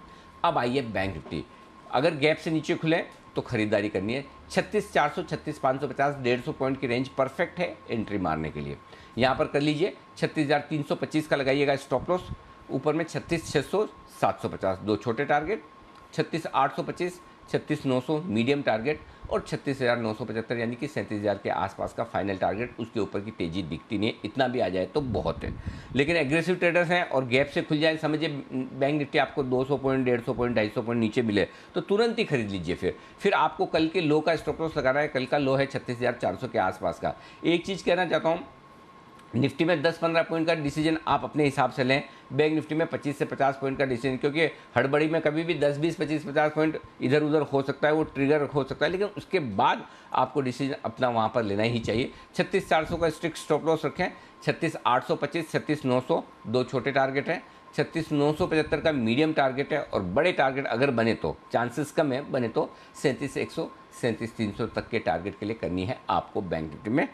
अब आइए बैंक निफ्टी, अगर गैप से नीचे खुले तो खरीदारी करनी है। 36,400 36,550 150 पॉइंट की रेंज परफेक्ट है एंट्री मारने के लिए। यहाँ पर कर लीजिए 36,325 का लगाइएगा स्टॉप लॉस, ऊपर में 36,600 750 दो छोटे टारगेट, 36,825 36,900 मीडियम टारगेट, और 36,975 यानी कि 37,000 के आसपास का फाइनल टारगेट। उसके ऊपर की तेजी दिखती नहीं है, इतना भी आ जाए तो बहुत है। लेकिन एग्रेसिव ट्रेडर्स हैं और गैप से खुल जाए, समझिए बैंक निफ्टी आपको 200 पॉइंट 150 पॉइंट 250 पॉइंट नीचे मिले तो तुरंत ही खरीद लीजिए। फिर आपको कल के लो का स्टॉप लॉस लगाना है। कल का लो है 36,400 के आसपास का। एक चीज़ कहना चाहता हूँ, निफ्टी में 10-15 पॉइंट का डिसीजन आप अपने हिसाब से लें, बैंक निफ्टी में 25 से 50 पॉइंट का डिसीजन, क्योंकि हड़बड़ी में कभी भी 10 20 25 50 पॉइंट इधर उधर हो सकता है, वो ट्रिगर हो सकता है, लेकिन उसके बाद आपको डिसीजन अपना वहाँ पर लेना ही चाहिए। 36,400 का स्ट्रिक्ट स्टॉप लॉस रखें, 36,825 36,900 दो छोटे टारगेट हैं, 36,975 का मीडियम टारगेट है, और बड़े टारगेट अगर बने तो, चांसेस कम है बने तो 37,100 37,300 तक के टारगेट के लिए करनी है आपको बैंक निफ्टी में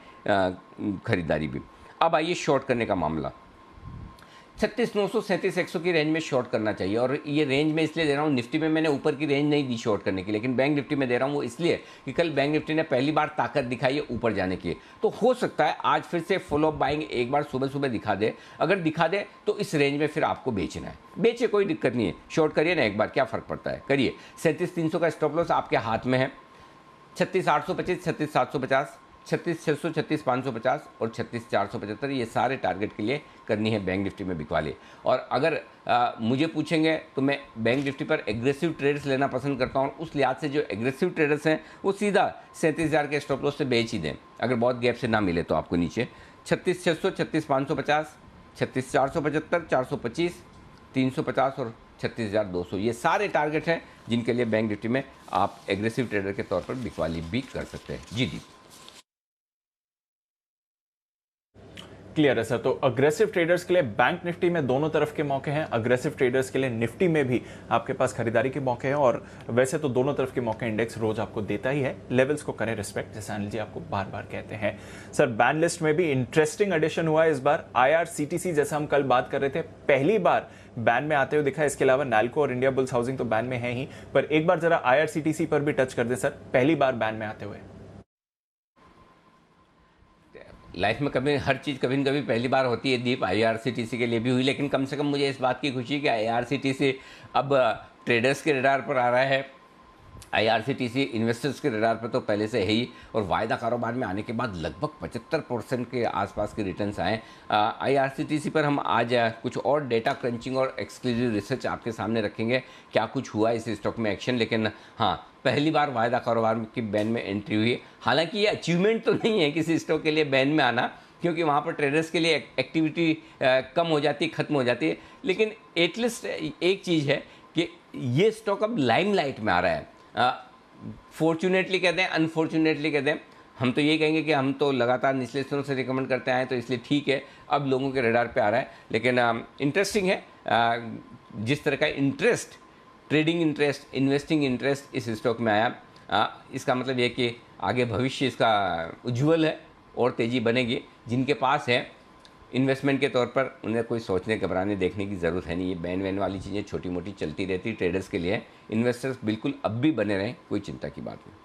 खरीदारी भी। अब आइए शॉर्ट करने का मामला, 36,900 37,100 की रेंज में शॉर्ट करना चाहिए। और ये रेंज में इसलिए दे रहा हूँ, निफ्टी में मैंने ऊपर की रेंज नहीं दी शॉर्ट करने की, लेकिन बैंक निफ्टी में दे रहा हूँ वो इसलिए कि कल बैंक निफ्टी ने पहली बार ताकत दिखाई है ऊपर जाने की, तो हो सकता है आज फिर से फॉलो अप बाइंग एक बार सुबह सुबह दिखा दे। अगर दिखा दे तो इस रेंज में फिर आपको बेचना है, बेचे कोई दिक्कत नहीं है, शॉर्ट करिए ना एक बार, क्या फ़र्क पड़ता है, करिए। 37,300 का स्टॉप लॉस आपके हाथ में है, 36,825 36,750 36,600, 36,550 और 36,475, ये सारे टारगेट के लिए करनी है बैंक निफ्टी में बिकवाली। और अगर मुझे पूछेंगे तो मैं बैंक निफ्टी पर एग्रेसिव ट्रेड्स लेना पसंद करता हूँ। उस लिहाज से जो एग्रेसिव ट्रेडर्स हैं वो सीधा 37,000 के स्टॉप लॉस से बेच ही दें, अगर बहुत गैप से ना मिले तो आपको नीचे। 36,600, 36,550, 36,475, 425, 350 और 36,200, ये सारे टारगेट हैं जिनके लिए बैंक निफ्टी में आप एग्रेसिव ट्रेडर के तौर पर बिकवाली भी कर सकते हैं। जी जी, क्लियर है सर। तो अग्रेसिव ट्रेडर्स के लिए बैंक निफ्टी में दोनों तरफ के मौके हैं, अग्रेसिव ट्रेडर्स के लिए निफ्टी में भी आपके पास खरीदारी के मौके हैं, और वैसे तो दोनों तरफ के मौके इंडेक्स रोज आपको देता ही है। लेवल्स को करें रिस्पेक्ट, जैसे अनिल जी आपको बार बार कहते हैं। सर बैन लिस्ट में भी इंटरेस्टिंग एडिशन हुआ है इस बार। IRCTC, जैसा हम कल बात कर रहे थे, पहली बार बैन में आते हुए दिखा। इसके अलावा नैल्को और इंडिया बुल्स हाउसिंग तो बैन में है ही, पर एक बार जरा IRCTC पर भी टच कर दे सर, पहली बार बैन में आते हुए। लाइफ में कभी हर चीज़ कभी न कभी पहली बार होती है दीप। IRCTC के लिए भी हुई, लेकिन कम से कम मुझे इस बात की खुशी कि IRCTC अब ट्रेडर्स के रडार पर आ रहा है। IRCTC इन्वेस्टर्स के रडार पर तो पहले से है ही, और वायदा कारोबार में आने के बाद लगभग 75% के आसपास के रिटर्न्स आए। IRCTC पर हम आज कुछ और डेटा क्रंचिंग और एक्सक्लूसिव रिसर्च आपके सामने रखेंगे, क्या कुछ हुआ इस स्टॉक में एक्शन। लेकिन हाँ, पहली बार वायदा कारोबार की बैन में एंट्री हुई है। हालांकि ये अचीवमेंट तो नहीं है किसी स्टॉक के लिए बैन में आना, क्योंकि वहाँ पर ट्रेडर्स के लिए एक्टिविटी कम हो जाती है, ख़त्म हो जाती है। लेकिन एटलीस्ट एक चीज़ है कि ये स्टॉक अब लाइमलाइट में आ रहा है। फॉर्चुनेटली कहते हैं, अनफॉर्चुनेटली कहते हैं, हम तो ये कहेंगे कि हम तो लगातार निचले स्तरों से रिकमेंड करते आए, तो इसलिए ठीक है अब लोगों के रडार पे आ रहा है। लेकिन इंटरेस्टिंग है जिस तरह का interest, trading interest, investing interest इस स्टॉक में आया। इसका मतलब ये कि आगे भविष्य इसका उज्ज्वल है और तेज़ी बनेगी। जिनके पास है इन्वेस्टमेंट के तौर पर, उन्हें कोई सोचने घबराने देखने की ज़रूरत है नहीं। ये बैन वैन वाली चीज़ें छोटी मोटी चलती रहती ट्रेडर्स के लिए। इन्वेस्टर्स बिल्कुल अब भी बने रहें, कोई चिंता की बात नहीं।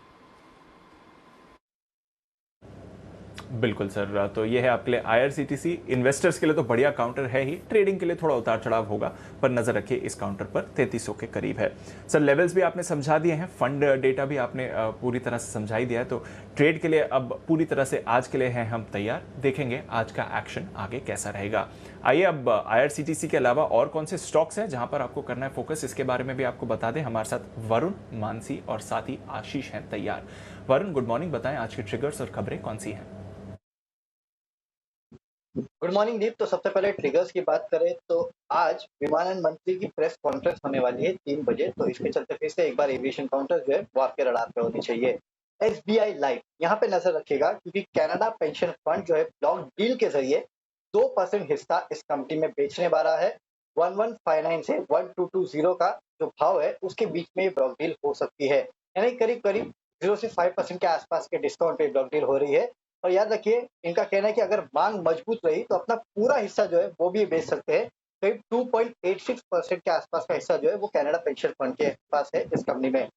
बिल्कुल सर, तो ये है आपके लिए IRCTC। इन्वेस्टर्स के लिए तो बढ़िया काउंटर है ही, ट्रेडिंग के लिए थोड़ा उतार चढ़ाव होगा, पर नजर रखिए इस काउंटर पर 3300 के करीब है। सर लेवल्स भी आपने समझा दिए हैं, फंड डेटा भी आपने पूरी तरह से समझा ही दिया है, तो ट्रेड के लिए अब पूरी तरह से आज के लिए हैं हम तैयार। देखेंगे आज का एक्शन आगे कैसा रहेगा। आइए अब IRCTC के अलावा और कौन से स्टॉक्स हैं जहां पर आपको करना है फोकस, इसके बारे में भी आपको बता दें। हमारे साथ वरुण, मानसी और साथ ही आशीष हैं तैयार। वरुण, गुड मॉर्निंग, बताएं आज की ट्रिगर्स और खबरें कौन सी हैं। गुड मॉर्निंग दीप। तो सबसे पहले ट्रिगर्स की बात करें तो आज विमानन मंत्री की प्रेस कॉन्फ्रेंस होने वाली है 3 बजे, तो इसके चलते फिर से एक बार एविएशन काउंटर जो है वो आपके रडार पे होनी चाहिए। SBI लाइफ यहाँ पे नजर रखेगा, क्योंकि कनाडा पेंशन फंड जो है ब्लॉक डील के जरिए 2% हिस्सा इस कंपनी में बेचने वाला है। 1159 से 1220 का जो भाव है उसके बीच में ब्लॉक डील हो सकती है, यानी करीब करीब 0 से 5% के आसपास के डिस्काउंट पे ब्लॉक डील हो रही है। और याद रखिए, इनका कहना है कि अगर मांग मजबूत रही तो अपना पूरा हिस्सा जो है वो भी बेच सकते हैं। करीब 2.86% के आसपास का हिस्सा जो है वो कनाडा पेंशन फंड के पास है इस कंपनी में।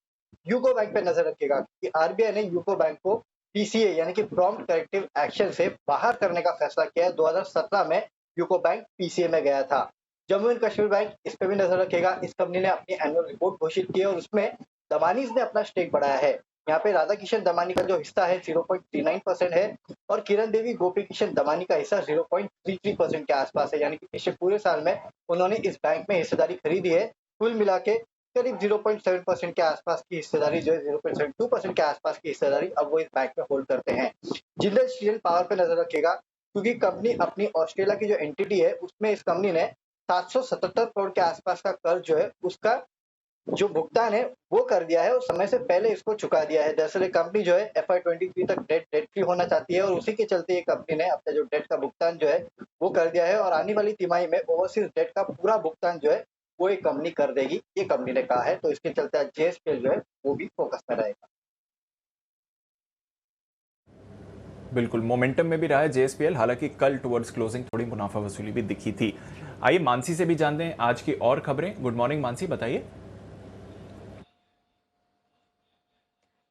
यूको बैंक पे नजर रखिएगा कि RBI ने यूको बैंक को PCA यानी कि प्रॉम्प्ट करेक्टिव एक्शन से बाहर करने का फैसला किया है। 2017 में यूको बैंक PCA में गया था। जम्मू एंड कश्मीर बैंक, इस पे भी नजर रखेगा। इस कंपनी ने अपनी एनुअल रिपोर्ट घोषित की है और उसमें दमानीज ने अपना स्टेक बढ़ाया है। यहाँ पे राधा किशन दमानी का जो हिस्सा है 0.39% है और किरण देवी गोपी किशन दमानी का हिस्सा 0.33% के आसपास है, यानी कि पिछले पूरे साल में उन्होंने इस बैंक में हिस्सेदारी खरीदी है। कुल मिला के करीब 0.7% के आसपास की हिस्सेदारी जो है 0.2% के आसपास की हिस्सेदारी अब वो इस बैंक में होल्ड करते हैं। जिंदल स्टील पावर पे नजर रखेगा, क्योंकि कंपनी अपनी ऑस्ट्रेलिया की जो एंटिटी है उसमें इस कंपनी ने 777 करोड़ के आसपास का कर्ज जो है उसका जो भुगतान है वो कर दिया है और समय से पहले इसको चुका दिया है। दरअसल कंपनी जो है FY23 तक डेट फ्री होना चाहती है और उसी के चलते ये कंपनी ने अपना जो डेट का भुगतान जो है वो कर दिया है और आने वाली तिमाही में ओवरसीज डेट का पूरा भुगतान जो है वो एक कंपनी कर देगी, ये कंपनी ने कहा है। तो इसके चलते आज JSPL जो है वो भी फोकस में रहेगा। बिल्कुल, मोमेंटम में भी रहा है JSPL, हालांकि कल टुवर्ड्स क्लोजिंग थोड़ी मुनाफा वसूली भी दिखी थी। आइए मानसी से भी जानते हैं आज की और खबरें। गुड मॉर्निंग मानसी, बताइए।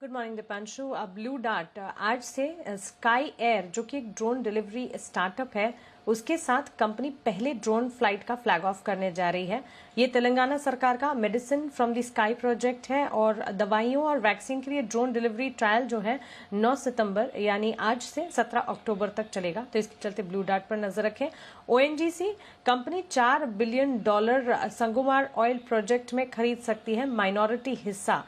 Good morning Deepanshu. Blue dart आज से स्काई एयर जो कि एक ड्रोन डिलीवरी स्टार्टअप है उसके साथ कंपनी पहले ड्रोन फ्लाइट का फ्लैग ऑफ करने जा रही है। ये तेलंगाना सरकार का medicine from the sky project है और दवाइयों और वैक्सीन के लिए ड्रोन डिलीवरी ट्रायल जो है 9 सितंबर यानी आज से 17 अक्टूबर तक चलेगा। तो इसके चलते ब्लू डार्ट पर नजर रखें। ONGC company $4 billion Sangomar oil project में खरीद सकती है माइनॉरिटी हिस्सा।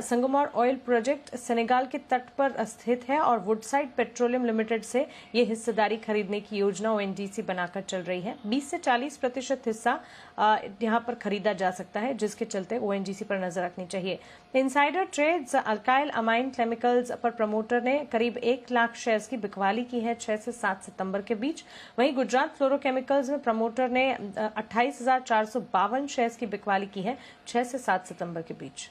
संगोमार ऑयल प्रोजेक्ट सेनेगाल के तट पर स्थित है और वुडसाइड पेट्रोलियम लिमिटेड से ये हिस्सेदारी खरीदने की योजना ओएनजीसी बनाकर चल रही है। 20 से 40% हिस्सा यहां पर खरीदा जा सकता है, जिसके चलते ओएनजीसी पर नजर रखनी चाहिए। Insider trades alkyl amine chemicals पर प्रमोटर ने करीब 1 लाख शेयर्स की बिकवाली की है 6 से 7 सितंबर के बीच। वहीं गुजरात फ्लोरोकेमिकल्स में प्रमोटर ने 28,452 शेयर्स की बिकवाली की है 6 से 7 सितंबर के बीच।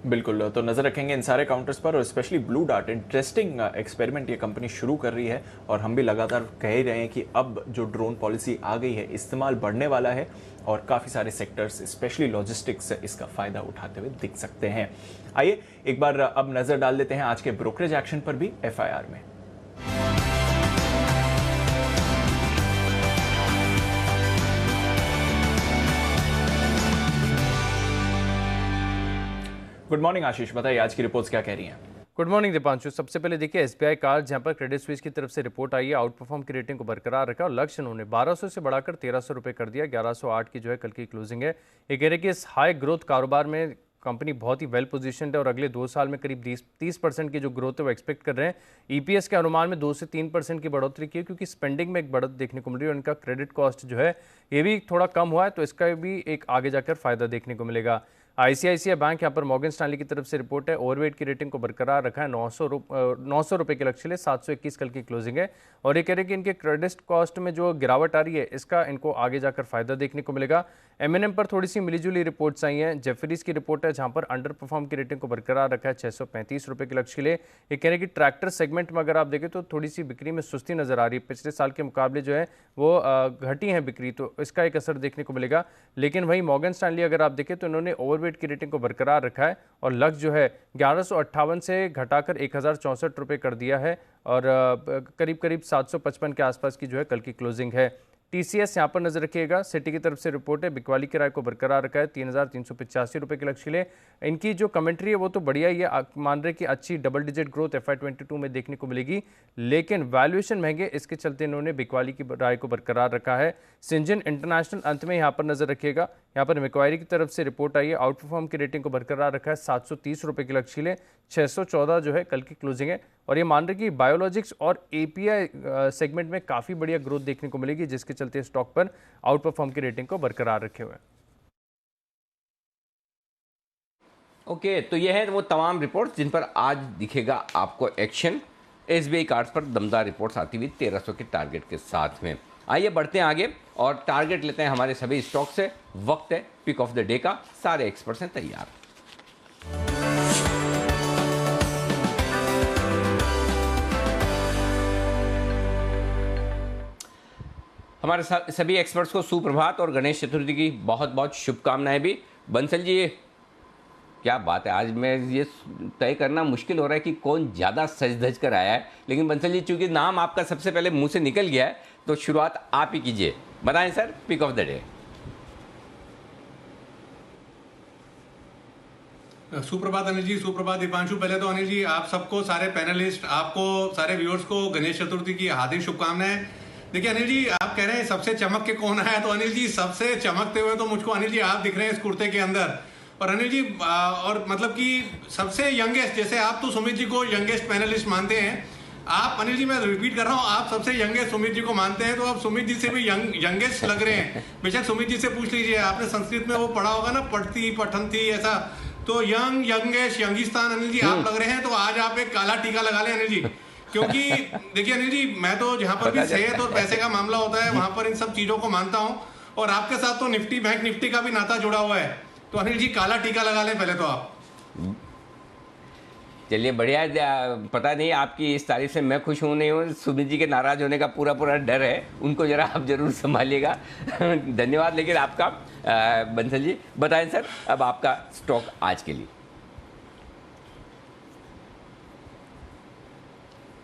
बिल्कुल, तो नज़र रखेंगे इन सारे काउंटर्स पर और specially blue dart interesting experiment ये कंपनी शुरू कर रही है और हम भी लगातार कह ही रहे हैं कि अब जो ड्रोन पॉलिसी आ गई है इस्तेमाल बढ़ने वाला है और काफ़ी सारे सेक्टर्स स्पेशली लॉजिस्टिक्स इसका फ़ायदा उठाते हुए दिख सकते हैं। आइए एक बार अब नज़र डाल देते हैं आज के ब्रोकरेज एक्शन पर भी एफआईआर में। गुड मॉर्निंग आशीष, बताइए आज की रिपोर्ट्स क्या कह रही हैं? Good morning Deepanshu. सबसे पहले देखिए एसबीआई कार्ड जहां पर क्रेडिट स्विस की तरफ से रिपोर्ट आई है, आउट परफॉर्म की रेटिंग को बरकरार रखा और लक्ष्य उन्होंने 1200 से बढ़ाकर 1300 रुपये कर दिया। 1108 की जो है कल की क्लोजिंग है। ये कह रहे कि इस हाई ग्रोथ कारोबार में कंपनी बहुत ही वेल पोजीशनड है और अगले 2 साल में करीब 30% की जो ग्रोथ है वो एक्सपेक्ट कर रहे हैं। ईपीएस के अनुमान में 2 से 3% की बढ़ोतरी की है क्योंकि स्पेंडिंग में एक बढ़त देखने को मिल रही है और इनका क्रेडिट कॉस्ट जो है ये भी थोड़ा कम हुआ है, तो इसका भी एक आगे जाकर फायदा देखने को मिलेगा। आईसीआईसीआई बैंक यहाँ पर मॉर्गन स्टैनली की तरफ से रिपोर्ट है, ओवरवेट की रेटिंग को बरकरार रखा है 900 रुपये के लक्ष्य के लिए। 721 कल की क्लोजिंग है और ये कह रहे हैं कि इनके क्रेडिट कॉस्ट में जो गिरावट आ रही है इसका इनको आगे जाकर फायदा देखने को मिलेगा। एमएनएम पर थोड़ी सी मिलीजुली रिपोर्ट्स आई हैं। जेफरीज की रिपोर्ट है जहां पर अंडर परफॉर्म की रेटिंग को बरकरार रखा है 635 रुपये के लक्ष्य के लिए। ये कह रहे हैं कि ट्रैक्टर सेगमेंट में अगर आप देखें तो थोड़ी सी बिक्री में सुस्ती नजर आ रही है, पिछले साल के मुकाबले जो है वो घटी है बिक्री, तो इसका एक असर देखने को मिलेगा। लेकिन वहीं मॉर्गन स्टैनली अगर आप देखें तो इन्होंने ओवरवेट की रेटिंग को बरकरार रखा है और लक्ष्य जो है 1158 से घटाकर 1064 रुपये कर दिया है और करीब करीब 755 के आसपास की जो है कल की क्लोजिंग है। टीसीएस यहाँ पर नजर रखिएगा, सिटी की तरफ से रिपोर्ट है, बिकवाली किराए को बरकरार रखा है 3,385 रुपये के लक्ष्य के लिए। इनकी जो कमेंट्री है वो तो बढ़िया ही है, मान रहे कि अच्छी डबल डिजिट ग्रोथ FY22 में देखने को मिलेगी, लेकिन वैल्यूएशन महंगे, इसके चलते इन्होंने बिकवाली की राय को बरकरार रखा है। सिंजन इंटरनेशनल अंत में यहाँ पर नजर रखिएगा, यहाँ पर मैक्वायरी की तरफ से रिपोर्ट आई है, आउट परफॉर्म की रेटिंग को बरकरार रखा है 730 रुपये के लक्ष्य के लिए। 614 जो है कल की क्लोजिंग है और ये मान रहे कि बायोलॉजिक्स और एपीआई सेगमेंट में काफ़ी बढ़िया ग्रोथ देखने को मिलेगी, जिसके चलते स्टॉक पर आउट परफॉर्म की रेटिंग को बरकरार रखे हुए हैं। ओके, तो ये है वो तमाम रिपोर्ट्स जिन पर आज दिखेगा आपको एक्शन। एसबीआई कार्ड्स पर दमदार रिपोर्ट्स आती हुई 1300 के टारगेट के साथ में। आइए बढ़ते हैं आगे और टारगेट लेते हैं हमारे सभी स्टॉक से। वक्त है पिक ऑफ द डे का, सारे एक्सपर्ट्स हैं तैयार। हमारे सभी एक्सपर्ट्स को सुप्रभात और गणेश चतुर्थी की बहुत बहुत शुभकामनाएं भी। बंसल जी, क्या बात है, आज मैं ये तय करना मुश्किल हो रहा है कि कौन ज़्यादा सज धज कर आया है, लेकिन बंसल जी चूंकि नाम आपका सबसे पहले मुंह से निकल गया है तो शुरुआत आप ही कीजिए। बताएं sir, pick of the day. सुप्रभात अनिल जी, सुप्रभात दीपांशु। पहले तो अनिल जी आप सबको, सारे पैनलिस्ट, आपको, सारे व्यूअर्स को गणेश चतुर्थी की हार्दिक शुभकामनाएं। देखिए अनिल जी, आप कह रहे हैं सबसे चमक के कौन आया, तो अनिल जी सबसे चमकते हुए तो मुझको अनिल जी आप दिख रहे हैं इस कुर्ते के अंदर। और अनिल जी और मतलब कि सबसे यंगेस्ट, जैसे आप तो सुमित जी को यंगेस्ट पैनलिस्ट मानते हैं, आप अनिल जी मैं रिपीट कर रहा हूँ, आप सबसे यंगेस्ट सुमित जी को मानते हैं, तो आप सुमित जी से भी यंगेस्ट लग रहे हैं। बेशक सुमित जी से पूछ लीजिए, आपने संस्कृत में वो पढ़ा होगा ना, पढ़ती पठनती ऐसा, तो यंगेस्ट यंगिस्तान अनिल जी आप लग रहे हैं। तो आज आप एक काला टीका लगा लें अनिल जी, क्योंकि देखिए अनिल जी, मैं तो जहां पर भी सेहत और पैसे का मामला होता है वहां पर इन सब चीजों को मानता हूं, और आपके साथ तो निफ्टी बैंक निफ्टी का भी नाता जुड़ा हुआ है। तो अनिल जी काला टीका लगा लें पहले तो आप। चलिए बढ़िया पता नहीं आपकी इस तारीफ से मैं खुश हूँ नहीं हूँ, सुमित जी के नाराज होने का पूरा पूरा डर है, उनको जरा आप जरूर संभालिएगा। धन्यवाद लेकिन आपका बंसल जी। बताएं सर अब आपका स्टॉक आज के लिए।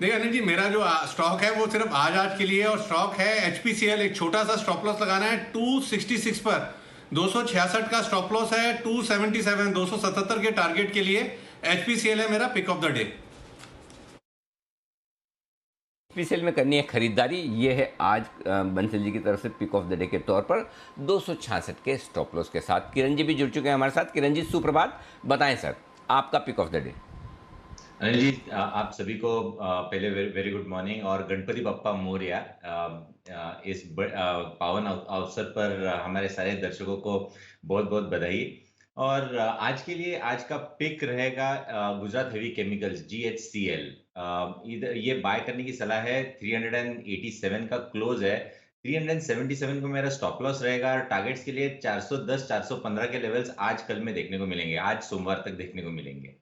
देखिए अनिल जी, मेरा जो स्टॉक है वो सिर्फ आज के लिए, और स्टॉक है HPCL। एक छोटा सा स्टॉप लॉस लगाना है 266 पर, 266 का स्टॉप लॉस है, 277 277 के टारगेट के लिए HPCL है मेरा pick of the day. HPCL में करनी है खरीदारी, ये है आज बंसल जी की तरफ से पिक ऑफ द डे के तौर पर 266 के स्टॉप लॉस के साथ। किरण जी भी जुड़ चुके हैं हमारे साथ। किरण जी सुप्रभात, बताएं सर आपका pick of the day. Anil ji, आप सभी को पहले वेरी गुड मॉर्निंग और गणपति बप्पा मोरया। इस पावन अवसर पर हमारे सारे दर्शकों को बहुत बहुत बधाई। और आज के लिए आज का पिक रहेगा गुजरात हेवी केमिकल्स GHCL। ये बाय करने की सलाह है। 387 का क्लोज है, 377 को मेरा स्टॉप लॉस रहेगा। और टारगेट्स के लिए 410 415 के लेवल्स आज कल में देखने को मिलेंगे, आज सोमवार तक देखने को मिलेंगे।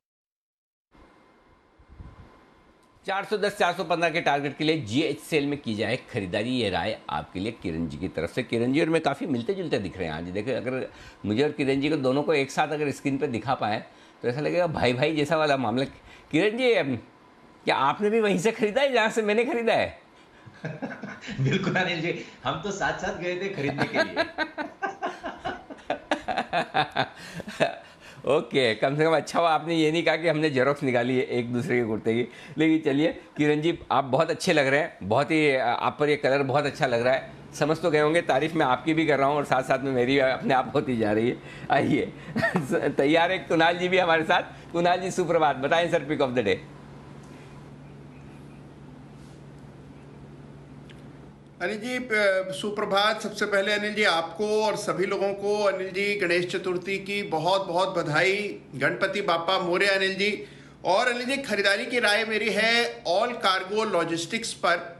410 415 के टारगेट के लिए GHCL में की जाए खरीदारी, ये राय आपके लिए किरण जी की तरफ से। किरण जी और मैं काफ़ी मिलते जुलते दिख रहे हैं आज। देखिए अगर मुझे और किरण जी को दोनों को एक साथ अगर स्क्रीन पर दिखा पाए तो ऐसा लगेगा भाई भाई जैसा वाला मामला। किरण जी क्या आपने भी वहीं से खरीदा है जहाँ से मैंने खरीदा है? बिल्कुल अनिल जी, हम तो साथ साथ गए थे खरीदने के लिए। ओके कम से कम अच्छा हुआ आपने ये नहीं कहा कि हमने जेरोक्स निकाली है एक दूसरे के कुर्ते की। लेकिन चलिए किरण जी आप बहुत अच्छे लग रहे हैं, बहुत ही आप पर ये कलर बहुत अच्छा लग रहा है। समझ तो गए होंगे तारीफ मैं आपकी भी कर रहा हूँ और साथ साथ में मेरी अपने आप होती जा रही है। आइए तैयार है कुणाल जी भी हमारे साथ। कुणाल जी सुप्रभात, बताएं sir pick of the day. Anil ji सुप्रभात। सबसे पहले अनिल जी आपको और सभी लोगों को अनिल जी गणेश चतुर्थी की बहुत बहुत बधाई। गणपति बापा मोरया अनिल जी। और अनिल जी खरीदारी की राय मेरी है ऑल कार्गो लॉजिस्टिक्स पर,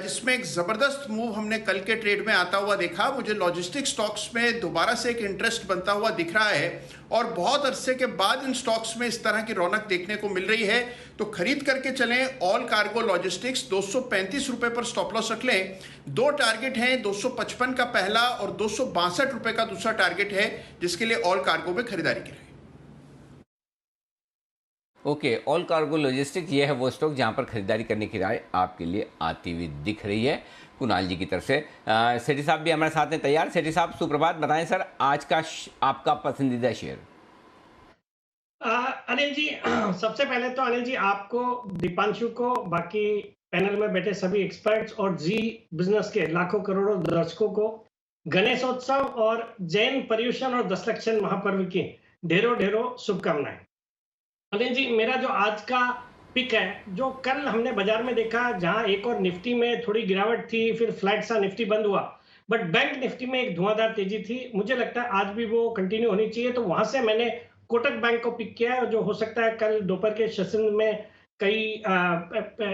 जिसमें एक ज़बरदस्त मूव हमने कल के ट्रेड में आता हुआ देखा। मुझे लॉजिस्टिक स्टॉक्स में दोबारा से एक इंटरेस्ट बनता हुआ दिख रहा है और बहुत अरसे के बाद इन स्टॉक्स में इस तरह की रौनक देखने को मिल रही है, तो खरीद करके चलें। ऑल कार्गो लॉजिस्टिक्स 235 रुपए पर स्टॉप लॉस रख लें। दो टारगेट हैं, 255 का पहला और 262 रुपए का दूसरा टारगेट है, जिसके लिए ऑल कार्गो में खरीदारी की। ओके ऑल कार्गो लॉजिस्टिक्स ये है वो स्टॉक जहां पर खरीदारी करने की राय आपके लिए आती हुई दिख रही है कुणाल जी की तरफ से। सेठी साहब भी हमारे साथ हैं तैयार। सेठी साहब सुप्रभात, बताएं सर आज का आपका पसंदीदा शेयर। अनिल जी सबसे पहले तो अनिल जी आपको, दीपांशु को, बाकी पैनल में बैठे सभी एक्सपर्ट्स और जी बिजनेस के लाखों करोड़ों दर्शकों को गणेशोत्सव और जैन पर्युषण और दशलक्षण महापर्व की ढेरों ढेरों शुभकामनाएं। अनिल जी मेरा जो आज का पिक है, जो कल हमने बाजार में देखा जहां एक और निफ्टी में थोड़ी गिरावट थी, फिर फ्लैट सा निफ्टी बंद हुआ, बट बैंक निफ्टी में एक धुआंधार तेजी थी। मुझे लगता है आज भी वो कंटिन्यू होनी चाहिए, तो वहां से मैंने कोटक बैंक को पिक किया है, जो हो सकता है कल दोपहर के सेशन में कई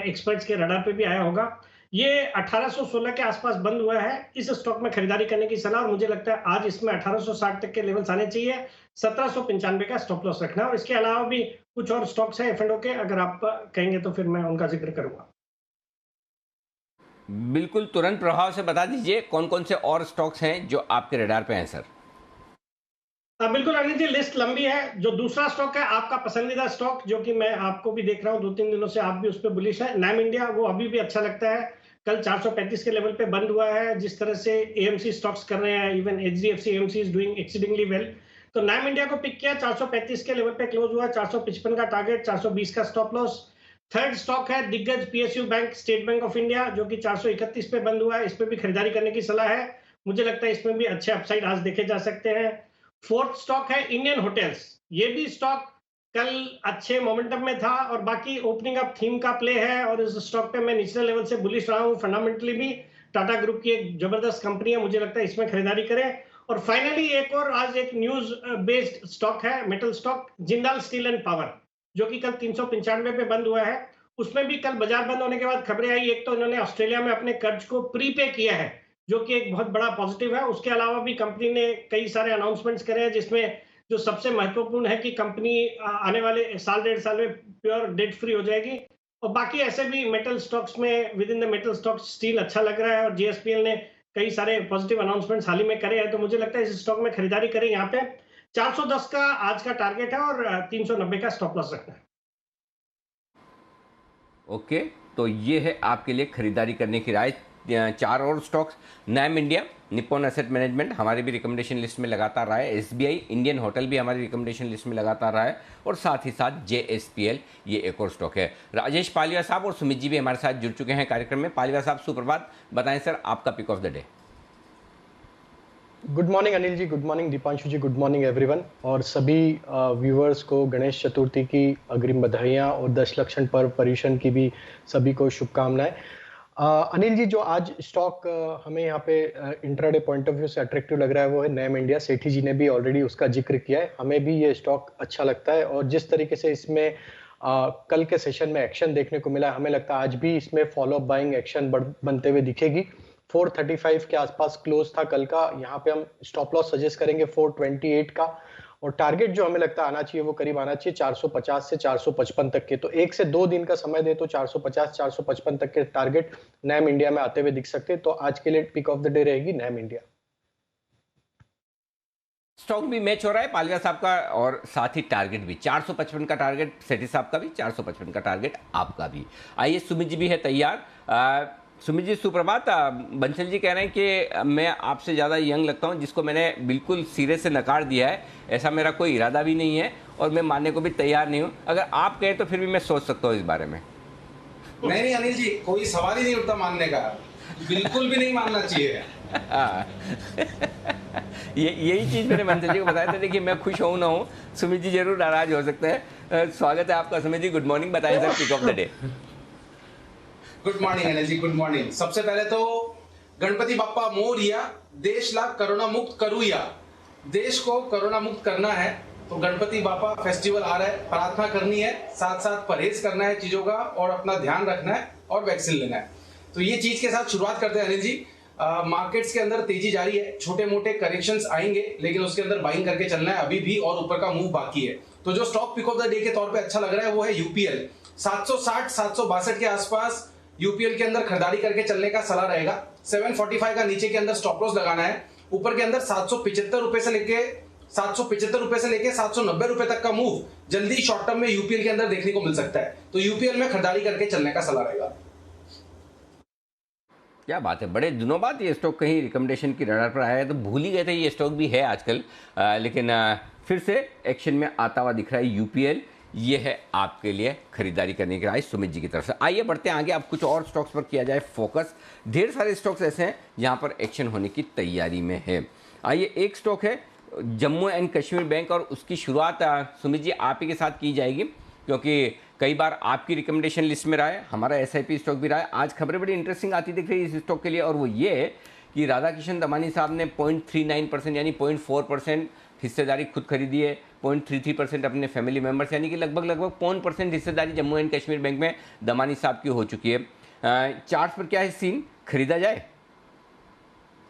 एक्सपर्ट्स के रडार पे भी आया होगा। ये 1816 के आसपास बंद हुआ है, इस स्टॉक में खरीदारी करने की सलाह, और मुझे लगता है आज इसमें 1860 तक के लेवल्स आने चाहिए। 1795 का स्टॉप लॉस रखना। और इसके अलावा भी कुछ और स्टॉक्स हैं F&O के, अगर आप कहेंगे तो फिर मैं उनका जिक्र करूंगा। बिल्कुल तुरंत प्रभाव से बता दीजिए कौन कौन से और स्टॉक्स हैं जो आपके रडार पे हैं सर। बिल्कुल अनिल जी, लिस्ट लंबी है। जो दूसरा स्टॉक है आपका पसंदीदा स्टॉक, जो कि मैं आपको भी देख रहा हूं 2-3 दिनों से, आप भी उस पर बुलिश है, नैम इंडिया। वो अभी भी अच्छा लगता है। कल 435 के लेवल पे बंद हुआ है। जिस तरह से AMC स्टॉक्स कर रहे हैं, even HDFC AMC is doing exceedingly well, तो नैम इंडिया को पिक किया। 435 के लेवल पे क्लोज हुआ। 455 का टारगेट, 420 का स्टॉप लॉस। थर्ड स्टॉक है दिग्गज PSU bank, state bank of India, जो कि 431 पे बंद हुआ है। इस पे भी खरीदारी करने की सलाह है। मुझे लगता है इसमें भी अच्छे अपसाइड आज देखे जा सकते हैं। फोर्थ स्टॉक है इंडियन होटल्स। ये भी स्टॉक कल अच्छे मोमेंटम में था और बाकी ओपनिंग अप थीम का प्ले है, और इस स्टॉक पे मैं निचले लेवल से बुलिश रहा हूँ। फंडामेंटली भी टाटा ग्रुप की एक जबरदस्त कंपनी है, मुझे लगता है इसमें खरीदारी करें। और फाइनली एक और आज एक न्यूज बेस्ड स्टॉक है, metal stock, Jindal steel and power, जो कि कल 395 पे बंद हुआ है। उसमें भी कल बाजार बंद होने के बाद खबरें आई, एक तो इन्होंने ऑस्ट्रेलिया में अपने कर्ज को प्रीपे किया है, जो कि एक बहुत बड़ा पॉजिटिव है। उसके अलावा भी कंपनी ने कई सारे अनाउंसमेंट्स करे हैं, जिसमें जो सबसे महत्वपूर्ण है कि कंपनी आने वाले साल 1.5 साल में प्योर डेट फ्री हो जाएगी। और बाकी ऐसे भी मेटल स्टॉक्स में with in the metal stocks steel अच्छा लग रहा है और JSPL ने कई सारे पॉजिटिव अनाउंसमेंट्स हाल ही में करे हैं, तो मुझे लगता है इस स्टॉक में खरीदारी करें। यहाँ पे 410 का आज का टारगेट है और 390 का स्टॉप लॉस रखना है। ओके, तो ये है आपके लिए खरीदारी करने की राय। 4 और stocks, NAM India, Nippon asset management हमारे भी रिकमेंडेशन लिस्ट में लगातार रहा है, SBI, इंडियन होटल भी हमारी रिकमेंडेशन लिस्ट में लगातार रहा है, और साथ ही साथ JSPL ये एक और स्टॉक है। राजेश पालिया साहब और सुमित जी भी हमारे साथ जुड़ चुके हैं कार्यक्रम में। पालिया साहब सुप्रभात, बताएं सर आपका pick of the day. Good morning Anil ji, good morning Deepanshu ji, good morning everyone, और सभी व्यूअर्स को गणेश चतुर्थी की अग्रिम बधाइयाँ और दशलक्षण पर्व पर्यूषण की भी सभी को शुभकामनाएं। अनिल जी, जो आज स्टॉक हमें यहाँ पे इंट्राडे पॉइंट ऑफ व्यू से अट्रैक्टिव लग रहा है वो है नैम इंडिया। सेठी जी ने भी ऑलरेडी उसका जिक्र किया है, हमें भी ये स्टॉक अच्छा लगता है और जिस तरीके से इसमें कल के सेशन में एक्शन देखने को मिला, हमें लगता है आज भी इसमें फॉलो अप बाइंग एक्शन बनते हुए दिखेगी। 435 के आसपास क्लोज था कल का, यहाँ पे हम स्टॉप लॉस सजेस्ट करेंगे 428 का, और टारगेट जो हमें लगता है आना चाहिए वो करीब आना चाहिए 450 से 455 तक के। तो 1 से 2 दिन का समय दे तो 450-455 तक के टारगेट नैम इंडिया में आते हुए दिख सकते हैं। तो आज के लिए पिक ऑफ द डे रहेगी नैम इंडिया। स्टॉक भी मैच हो रहा है पालिया साहब का, और साथ ही टारगेट भी 455 का टारगेट सेठी साहब का भी, 455 का टारगेट आपका भी। आइए, सुमित जी भी है तैयार। सुमित जी सुप्रभात। बंसल जी कह रहे हैं कि मैं आपसे ज़्यादा यंग लगता हूं, जिसको मैंने बिल्कुल सिरे से नकार दिया है। ऐसा मेरा कोई इरादा भी नहीं है और मैं मानने को भी तैयार नहीं हूं। अगर आप कहें तो फिर भी मैं सोच सकता हूं इस बारे में। नहीं अनिल जी, कोई सवाल ही नहीं उठता मानने का, बिल्कुल भी नहीं मानना चाहिए। यही चीज़ मैंने बंसल जी को बताया था। देखिए, मैं खुश हूँ ना हूँ, सुमित जी जरूर नाराज हो सकते हैं। स्वागत है आपका सुमित जी, गुड मॉर्निंग, बताएं sir pick of the day. Good morning Anil ji, good morning. सबसे पहले तो गणपति बाप्पा मोरया, देशला कोरोना मुक्त करूया। देश को कोरोना मुक्त करना है तो गणपति बाप्पा फेस्टिवल आ रहा है, प्रार्थना करनी है, साथ साथ परहेज करना है चीजों का और अपना ध्यान रखना है और वैक्सीन लेना है। तो ये चीज के साथ शुरुआत करते हैं अनिल जी। मार्केट्स के अंदर तेजी जारी है, छोटे मोटे करेक्शंस आएंगे लेकिन उसके अंदर बाइंग करके चलना है अभी भी, और ऊपर का मूव बाकी है। तो जो stock pick of the day के तौर पे अच्छा लग रहा है वो है UPL। 760-762 के आसपास UPL के अंदर खरीदारी करके चलने का सलाह रहेगा। 745 का नीचे के अंदर स्टॉप लॉस लगाना है। ऊपर के अंदर 775 रुपए से लेके 790 रुपए तक का मूव जल्दी शॉर्ट टर्म में UPL के अंदर देखने को मिल सकता है। तो UPL में खरीदारी करके चलने का सलाह रहेगा। क्या बात है, बड़े दिनों बाद ये स्टॉक कहीं रिकमेंडेशन की रडार पर आया है, तो भूल ही गए थे ये स्टॉक भी है आजकल, लेकिन फिर से एक्शन में आता हुआ दिख रहा है UPL। ये है आपके लिए खरीदारी करने की राय सुमित जी की तरफ से। आइए बढ़ते हैं आगे, अब कुछ और स्टॉक्स पर किया जाए फोकस। ढेर सारे स्टॉक्स ऐसे हैं जहां पर एक्शन होने की तैयारी में है। आइए, एक स्टॉक है जम्मू एंड कश्मीर बैंक, और उसकी शुरुआत सुमित जी आप ही के साथ की जाएगी, क्योंकि कई बार आपकी रिकमेंडेशन लिस्ट में रहा है, हमारा SIP स्टॉक भी रहा है। आज खबरें बड़ी इंटरेस्टिंग आती दिख रही है इस स्टॉक के लिए, और वो ये है कि राधाकिशन दमानी साहब ने 0.39% यानी 0.4% हिस्सेदारी खुद खरीदी है, 0.33% अपने फैमिली मेंबर्स, यानी कि लगभग 0.1% हिस्सेदारी जम्मू एंड कश्मीर बैंक में दमानी साहब की हो चुकी है। चार्ट पर क्या है सीन, खरीदा जाए?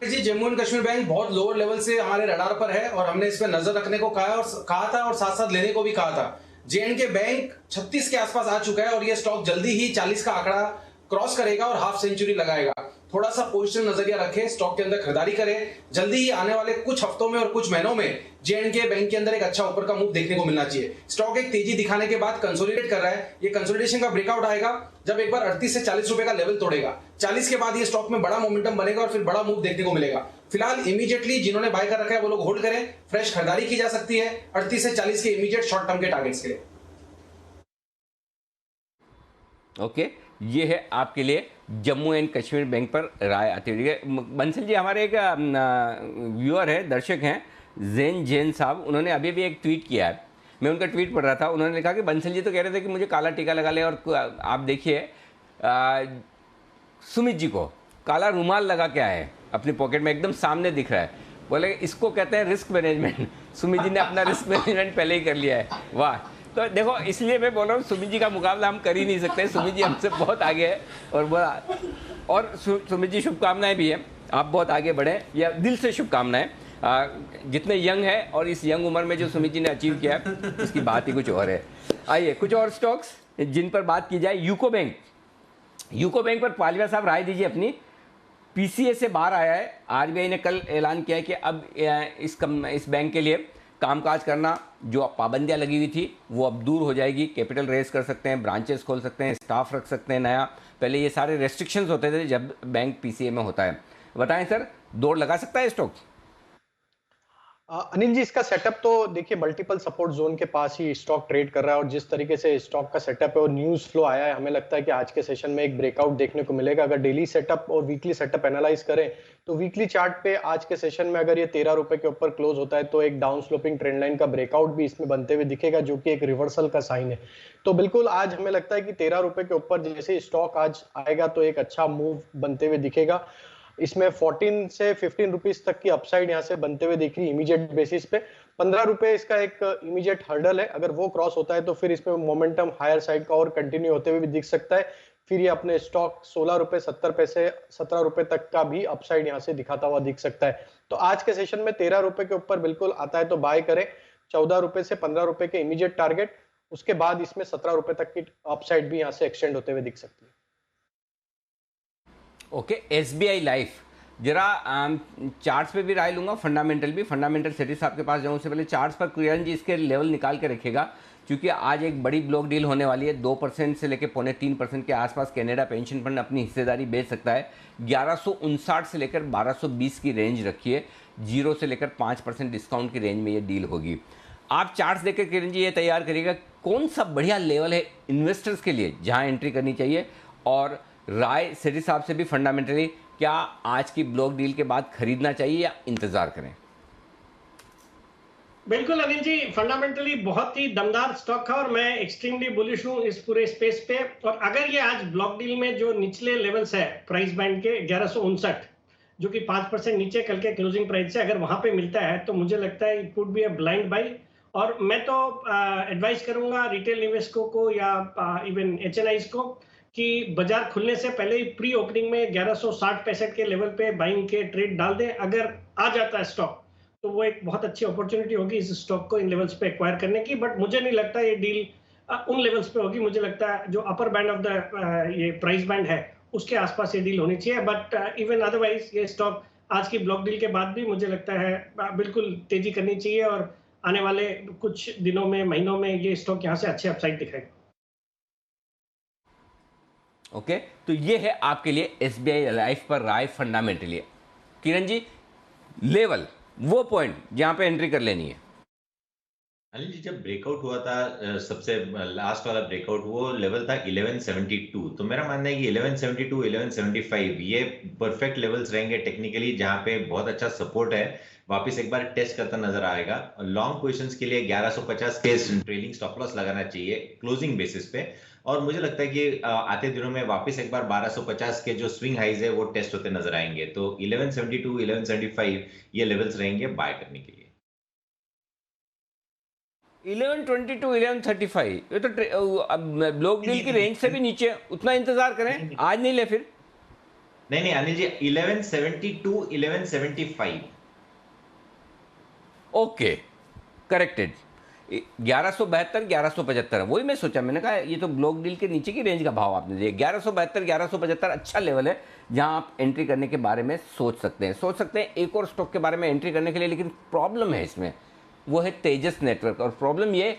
जी, जम्मू एंड कश्मीर बैंक बहुत लोअर लेवल से हमारे रडार पर है और हमने इस पर नजर रखने को कहा था और साथ साथ लेने को भी कहा था। J&K बैंक 36 के आसपास आ चुका है और ये स्टॉक जल्दी ही 40 का आंकड़ा क्रॉस करेगा और हाफ सेंचुरी लगाएगा। थोड़ा सा पोजिशन नजरिया रखें, स्टॉक के अंदर खरीदारी करें। जल्दी ही आने वाले कुछ हफ्तों में और कुछ महीनों में J&K बैंक के अंदर एक अच्छा ऊपर का मूव देखने को मिलना चाहिए। स्टॉक एक तेजी दिखाने के बाद कंसोलिडेट कर रहा है। ये कंसोलिडेशन का ब्रेकआउट आएगा जब एक बार 38 से 40 रुपए का लेवल तोड़ेगा। 40 के बाद ये स्टॉक में बड़ा मोमेंटम बनेगा और फिर बड़ा मूव देखने को मिलेगा। फिलहाल इमीडिएटली जिन्होंने बाय कर रखा है वो लोग होल्ड करें, फ्रेश खरीदारी की जा सकती है 38 से 40 के इमीडिएट शॉर्ट टर्म के टारगेट्स के लिए। ओके, ये है आपके लिए जम्मू एंड कश्मीर बैंक पर राय आती हुई है। बंसल जी, हमारे एक व्यूअर है, दर्शक हैं जैन साहब, उन्होंने अभी भी एक ट्वीट किया है, मैं उनका ट्वीट पढ़ रहा था। उन्होंने लिखा कि बंसल जी तो कह रहे थे कि मुझे काला टीका लगा ले, और आप देखिए सुमित जी को काला रुमाल लगा के आए अपनी पॉकेट में, एकदम सामने दिख रहा है। बोले इसको कहते हैं रिस्क मैनेजमेंट। सुमित जी ने अपना रिस्क मैनेजमेंट पहले ही कर लिया है। वाह, तो देखो इसलिए मैं बोल रहा हूँ सुमित जी का मुकाबला हम कर ही नहीं सकते। सुमित जी हमसे बहुत आगे है और सुमित जी शुभकामनाएं भी है, आप बहुत आगे बढ़े, या दिल से शुभकामनाएं। जितने यंग है और इस यंग उम्र में जो सुमित जी ने अचीव किया है, इसकी बात ही कुछ और है। आइए कुछ और स्टॉक्स जिन पर बात की जाए। यूको बैंक, यूको बैंक पर पालिया साहब राय दीजिए अपनी। पीसीए से बाहर आया है, आरबीआई ने कल ऐलान किया है कि अब इस बैंक के लिए कामकाज करना जो पाबंदियां लगी हुई थी वो अब दूर हो जाएगी। कैपिटल रेज कर सकते हैं, ब्रांचेस खोल सकते हैं, स्टाफ रख सकते हैं नया। पहले ये सारे रेस्ट्रिक्शंस होते थे जब बैंक पीसीए में होता है। बताएं सर, दौड़ लगा सकता है स्टॉक? अनिल जी, इसका सेटअप तो देखिए मल्टीपल सपोर्ट जोन के पास ही स्टॉक ट्रेड कर रहा है और जिस तरीके से स्टॉक का सेटअप है और न्यूज फ्लो आया है, हमें लगता है कि आज के सेशन में एक ब्रेकआउट देखने को मिलेगा। अगर डेली सेटअप और वीकली सेटअप एनालाइज करें तो वीकली चार्ट पे आज के सेशन में अगर ये 13 रुपए के ऊपर क्लोज होता है तो एक डाउन स्लोपिंग ट्रेंड लाइन का ब्रेकआउट भी इसमें बनते हुए दिखेगा, जो कि एक रिवर्सल का साइन है। तो बिल्कुल आज हमें लगता है कि 13 रुपए के ऊपर जैसे स्टॉक आज आएगा तो एक अच्छा मूव बनते हुए दिखेगा। इसमें 14 से 15 रुपीज तक की अपसाइड यहाँ से बनते हुए दिख रही इमीडिएट बेसिस पे। 15 रुपए इसका एक इमीडिएट हर्डल है, अगर वो क्रॉस होता है तो फिर इसमें मोमेंटम हायर साइड का और कंटिन्यू होते हुए भी दिख सकता है। फिर ये अपने स्टॉक 16 रुपए 70 पैसे 17 रुपए तक का भी अपसाइड यहाँ से दिखाता हुआ दिख सकता है। तो आज के सेशन में 13 रुपए के ऊपर बिल्कुल आता है तो बाय करें। 14 रुपए से 15 रुपए के इमीडिएट टारगेट, उसके बाद इसमें 17 रुपए तक की अपसाइड भी यहाँ से एक्सटेंड होते हुए दिख सकती है। ओके, एसबीआई लाइफ, जरा चार्ट्स पे भी राय लूंगा, फंडामेंटल भी। फंडामेंटल सेटिस आपके पास जाऊँ उससे पहले चार्ट्स पर किरण जी इसके लेवल निकाल के रखेगा, क्योंकि आज एक बड़ी ब्लॉक डील होने वाली है। 2% से लेकर 2.25% के आसपास कनाडा पेंशन फंड अपनी हिस्सेदारी बेच सकता है। 1159 से लेकर 1220 की रेंज रखी है। 0 से लेकर 5% डिस्काउंट की रेंज में ये डील होगी। आप चार्ट्स देखकर किरण जी ये तैयार करिएगा कौन सा बढ़िया लेवल है इन्वेस्टर्स के लिए जहां एंट्री करनी चाहिए, और राय सेठी साहब से भी फंडामेंटली क्या आज की ब्लॉक डील के बाद खरीदना चाहिए या इंतजार करें? बिल्कुल अनिल जी, फंडामेंटली बहुत ही दमदार स्टॉक है और मैं एक्सट्रीमली बुलिश हूं इस पूरे स्पेस पे। और अगर ये आज ब्लॉक डील में जो निचले लेवल्स है प्राइस बैंड के 1159, जो कि 5% नीचे कल के क्लोजिंग प्राइस से, अगर वहां पे मिलता है तो मुझे लगता है it would be a blind by. और मैं तो एडवाइस करूंगा रिटेल निवेशकों को या इवन एचएनआईज को कि बाजार खुलने से पहले ही प्री ओपनिंग में 1160-65 के लेवल पे बाइंग के ट्रेड डाल दें। अगर आ जाता है स्टॉक तो वो एक बहुत अच्छी अपॉर्चुनिटी होगी इस स्टॉक को इन लेवल्स पे एक्वायर करने की। बट मुझे नहीं लगता ये डील उन लेवल्स पे होगी। मुझे लगता है जो अपर बैंड ऑफ द ये प्राइस बैंड है उसके आसपास ये डील होनी चाहिए। बट इवन अदरवाइज ये स्टॉक आज की ब्लॉक डील के बाद भी मुझे लगता है बिल्कुल तेजी करनी चाहिए और आने वाले कुछ दिनों में महीनों में ये स्टॉक यहाँ से अच्छे अपसाइड दिखाएगा। ओके, तो ये है आपके लिए एसबीआई लाइफ पर राय फंडामेंटली। किरण जी, लेवल वो पॉइंट जहां पे एंट्री कर लेनी है। अनिल जी, जब ब्रेकआउट हुआ था सबसे लास्ट वाला ब्रेकआउट, वो लेवल था 1172। तो मेरा मानना है कि 1172 1175 ये परफेक्ट लेवल्स रहेंगे टेक्निकली, जहां पे बहुत अच्छा सपोर्ट है। वापस एक बार टेस्ट करता नजर आएगा। लॉन्ग पोजीशंस के लिए 1150 के ट्रेलिंग स्टॉप लॉस लगाना चाहिए क्लोजिंग बेसिस पे। और मुझे लगता है कि आते दिनों में वापस एक बार 1250 के जो स्विंग हाइज है वो टेस्ट होते नजर आएंगे। तो 1172 1175 ये लेवल्स रहेंगे बाय करने के लिए। 1122 1135 ये तो ब्लॉक डील की रेंज से भी नीचे, उतना इंतजार करें, आज नहीं ले फिर। नहीं अनिल जी, 1172 1175। Okay, corrected. 1172 1175, वही मैं सोचा, मैंने कहा ये तो ब्लॉक डील के नीचे की रेंज का भाव आपने दिया। 1172 1175 अच्छा लेवल है जहां आप एंट्री करने के बारे में सोच सकते हैं एक और स्टॉक के बारे में एंट्री करने के लिए। लेकिन प्रॉब्लम है इसमें, वो है तेजस नेटवर्क। और प्रॉब्लम ये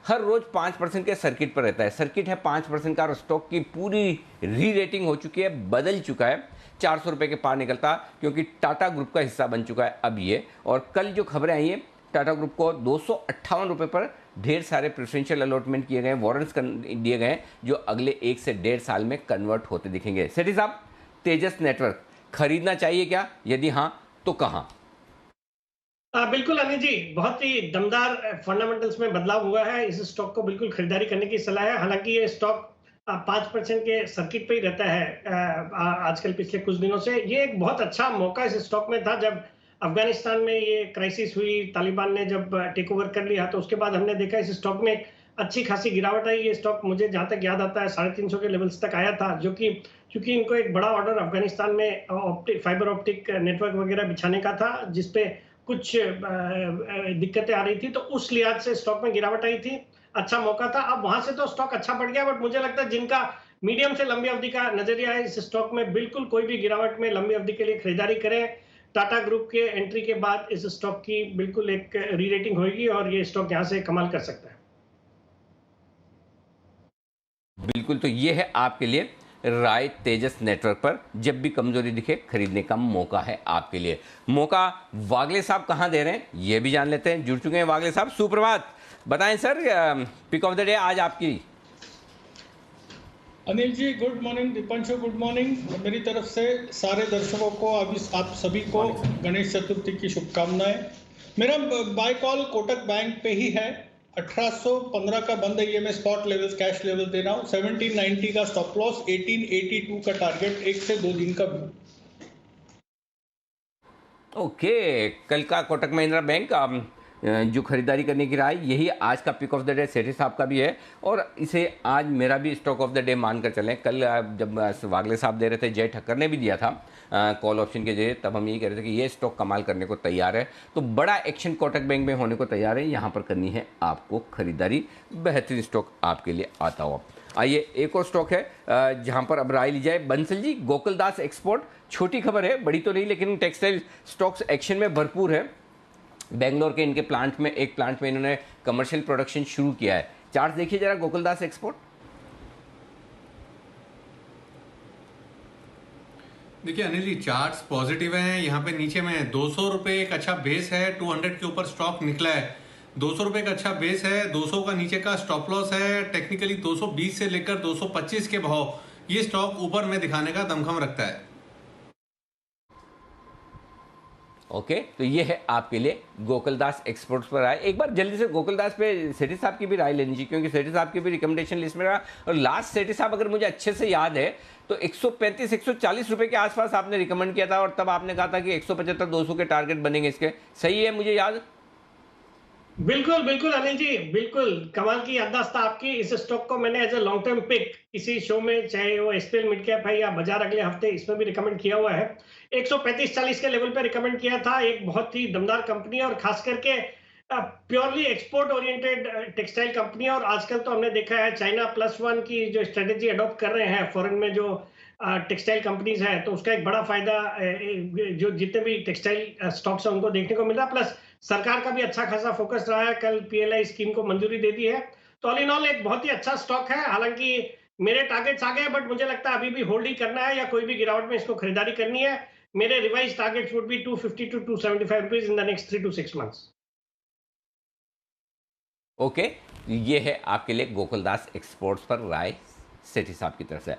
हर रोज 5% के सर्किट पर रहता है। सर्किट है 5% का और स्टॉक की पूरी री रेटिंग हो चुकी है, बदल चुका है, 400 रुपये के पार निकलता, क्योंकि टाटा ग्रुप का हिस्सा बन चुका है अब ये। और कल जो खबरें आई हैं, टाटा ग्रुप को 258 रुपये पर ढेर सारे प्रेफरेंशियल अलॉटमेंट किए गए, वारंट्स दिए गए, जो अगले 1 से 1.5 साल में कन्वर्ट होते दिखेंगे। सेठी साहब, तेजस नेटवर्क खरीदना चाहिए क्या? यदि हाँ तो कहाँ? बिल्कुल अनिल जी, बहुत ही दमदार फंडामेंटल्स में बदलाव हुआ है। इस स्टॉक को बिल्कुल खरीदारी करने की सलाह है। हालांकि ये स्टॉक 5% के सर्किट पे ही रहता है आजकल पिछले कुछ दिनों से। ये एक बहुत अच्छा मौका इस स्टॉक में था जब अफगानिस्तान में ये क्राइसिस हुई, तालिबान ने जब टेक ओवर कर लिया, तो उसके बाद हमने देखा इस स्टॉक में अच्छी खासी गिरावट आई। ये स्टॉक मुझे जहां तक याद आता है 350 के लेवल्स तक आया था, जो कि क्योंकि इनको एक बड़ा ऑर्डर अफगानिस्तान में फाइबर ऑप्टिक नेटवर्क वगैरह बिछाने का था, जिसपे कुछ दिक्कतें आ रही थी, तो उस लिहाज से स्टॉक में गिरावट आई थी। अच्छा मौका था। अब वहां से तो स्टॉक अच्छा बढ़ गया, बट मुझे लगता है जिनका मीडियम से लंबी अवधि का नजरिया है, इस स्टॉक में बिल्कुल कोई भी गिरावट में लंबी अवधि के लिए खरीदारी करें। टाटा ग्रुप के एंट्री के बाद इस स्टॉक की बिल्कुल एक री रेटिंग होगी और ये स्टॉक यहां से कमाल कर सकता है। बिल्कुल, तो ये है आपके लिए राय तेजस नेटवर्क पर जब भी कमजोरी दिखे खरीदने का मौका है आपके लिए। मौका वागले साहब कहां दे रहे हैं ये भी जान लेते हैं। जुड़ चुके हैं वागले साहब, सुप्रभात। बताएं sir, pick of the day आज आपकी। Anil ji good morning, Deepanshu good morning. मेरी तरफ से सारे दर्शकों को आप सभी को गणेश चतुर्थी की शुभकामनाएं। मेरा बाय कॉल कोटक बैंक पे ही है। 1815 का बंद है, ये मैं स्पॉट लेवल्स कैश लेवल दे रहा हूँ। 1790 का स्टॉप लॉस, 1882 का टारगेट, 1 से 2 दिन का व्यू। ओके, कल का कोटक महिंद्रा बैंक जो खरीदारी करने की राय, यही आज का पिक ऑफ द डे सेठी साहब का भी है और इसे आज मेरा भी स्टॉक ऑफ द डे मानकर चलें। कल जब वागले साहब दे रहे थे, जय ठक्कर ने भी दिया था कॉल ऑप्शन के जरिए, तब हम यही कह रहे थे कि ये स्टॉक कमाल करने को तैयार है। तो बड़ा एक्शन कोटक बैंक में होने को तैयार है, यहाँ पर करनी है आपको खरीदारी। बेहतरीन स्टॉक आपके लिए आता हो। आइए एक और स्टॉक है जहाँ पर अब राय ली जाए। बंसल जी, गोकुलदास एक्सपोर्ट, छोटी खबर है, बड़ी तो नहीं, लेकिन टेक्सटाइल स्टॉक्स एक्शन में भरपूर है। बेंगलोर के इनके प्लांट में, एक प्लांट में इन्होंने कमर्शियल प्रोडक्शन शुरू किया है। चार्ट देखिए जरा गोकुलदास एक्सपोर्ट। देखिए अनिल जी, चार्ट्स पॉजिटिव हैं। यहाँ पे नीचे में 200 रुपये एक अच्छा बेस है, 200 के ऊपर स्टॉक निकला है। 200 रुपये का अच्छा बेस है, 200 का नीचे का स्टॉप लॉस है। टेक्निकली 220 से लेकर 225 के भाव ये स्टॉक ऊपर में दिखाने का दमखम रखता है। ओके, तो ये है आपके लिए गोकुलदास एक्सपोर्ट्स पर राय। एक बार जल्दी से गोकुलदास पे सेठी साहब की भी राय लेनी चाहिए, क्योंकि सेठी साहब की भी रिकमेंडेशन लिस्ट में रहा। और लास्ट सेठी साहब, अगर मुझे अच्छे से याद है, तो 135-140 रुपए के आसपास आपने रिकमेंड किया था और तब आपने कहा था कि 175-200 के टारगेट बनेंगे इसके। सही है मुझे याद? बिल्कुल बिल्कुल अनिल जी, बिल्कुल कमाल की याददाश्त था आपकी। इस स्टॉक को मैंने as a long term pick इसी शो में, चाहे वो एसपीएल मिड कैप है या बाजार अगले हफ्ते, इसमें भी रिकमेंड किया हुआ है। 135-40 के लेवल पे रिकमेंड किया था। एक बहुत ही दमदार कंपनी है और खास करके purely export oriented textile company है। और आजकल तो हमने देखा है चाइना +1 की जो स्ट्रेटेजी अडॉप्ट कर रहे हैं फॉरेन में जो टेक्सटाइल कंपनीज है, तो उसका एक बड़ा फायदा जो जितने भी टेक्सटाइल स्टॉक्स हैं उनको देखने को मिल रहा है। प्लस सरकार का भी अच्छा खासा फोकस रहा है, कल पीएलआई स्कीम को मंजूरी दे दी है। तो ऑल इन ऑल एक बहुत ही अच्छा स्टॉक है। हालांकि मेरे टारगेट्स आ गए, बट मुझे लगता है अभी भी होल्ड ही करना है या कोई भी गिरावट में इसको खरीदारी करनी है। मेरे revise targets would be 250 to 275 rupees in the next 3 to 6 months। Okay, ये है आपके लिए गोकुलदास एक्सपोर्ट्स पर राय सेठी साहब की तरफ से।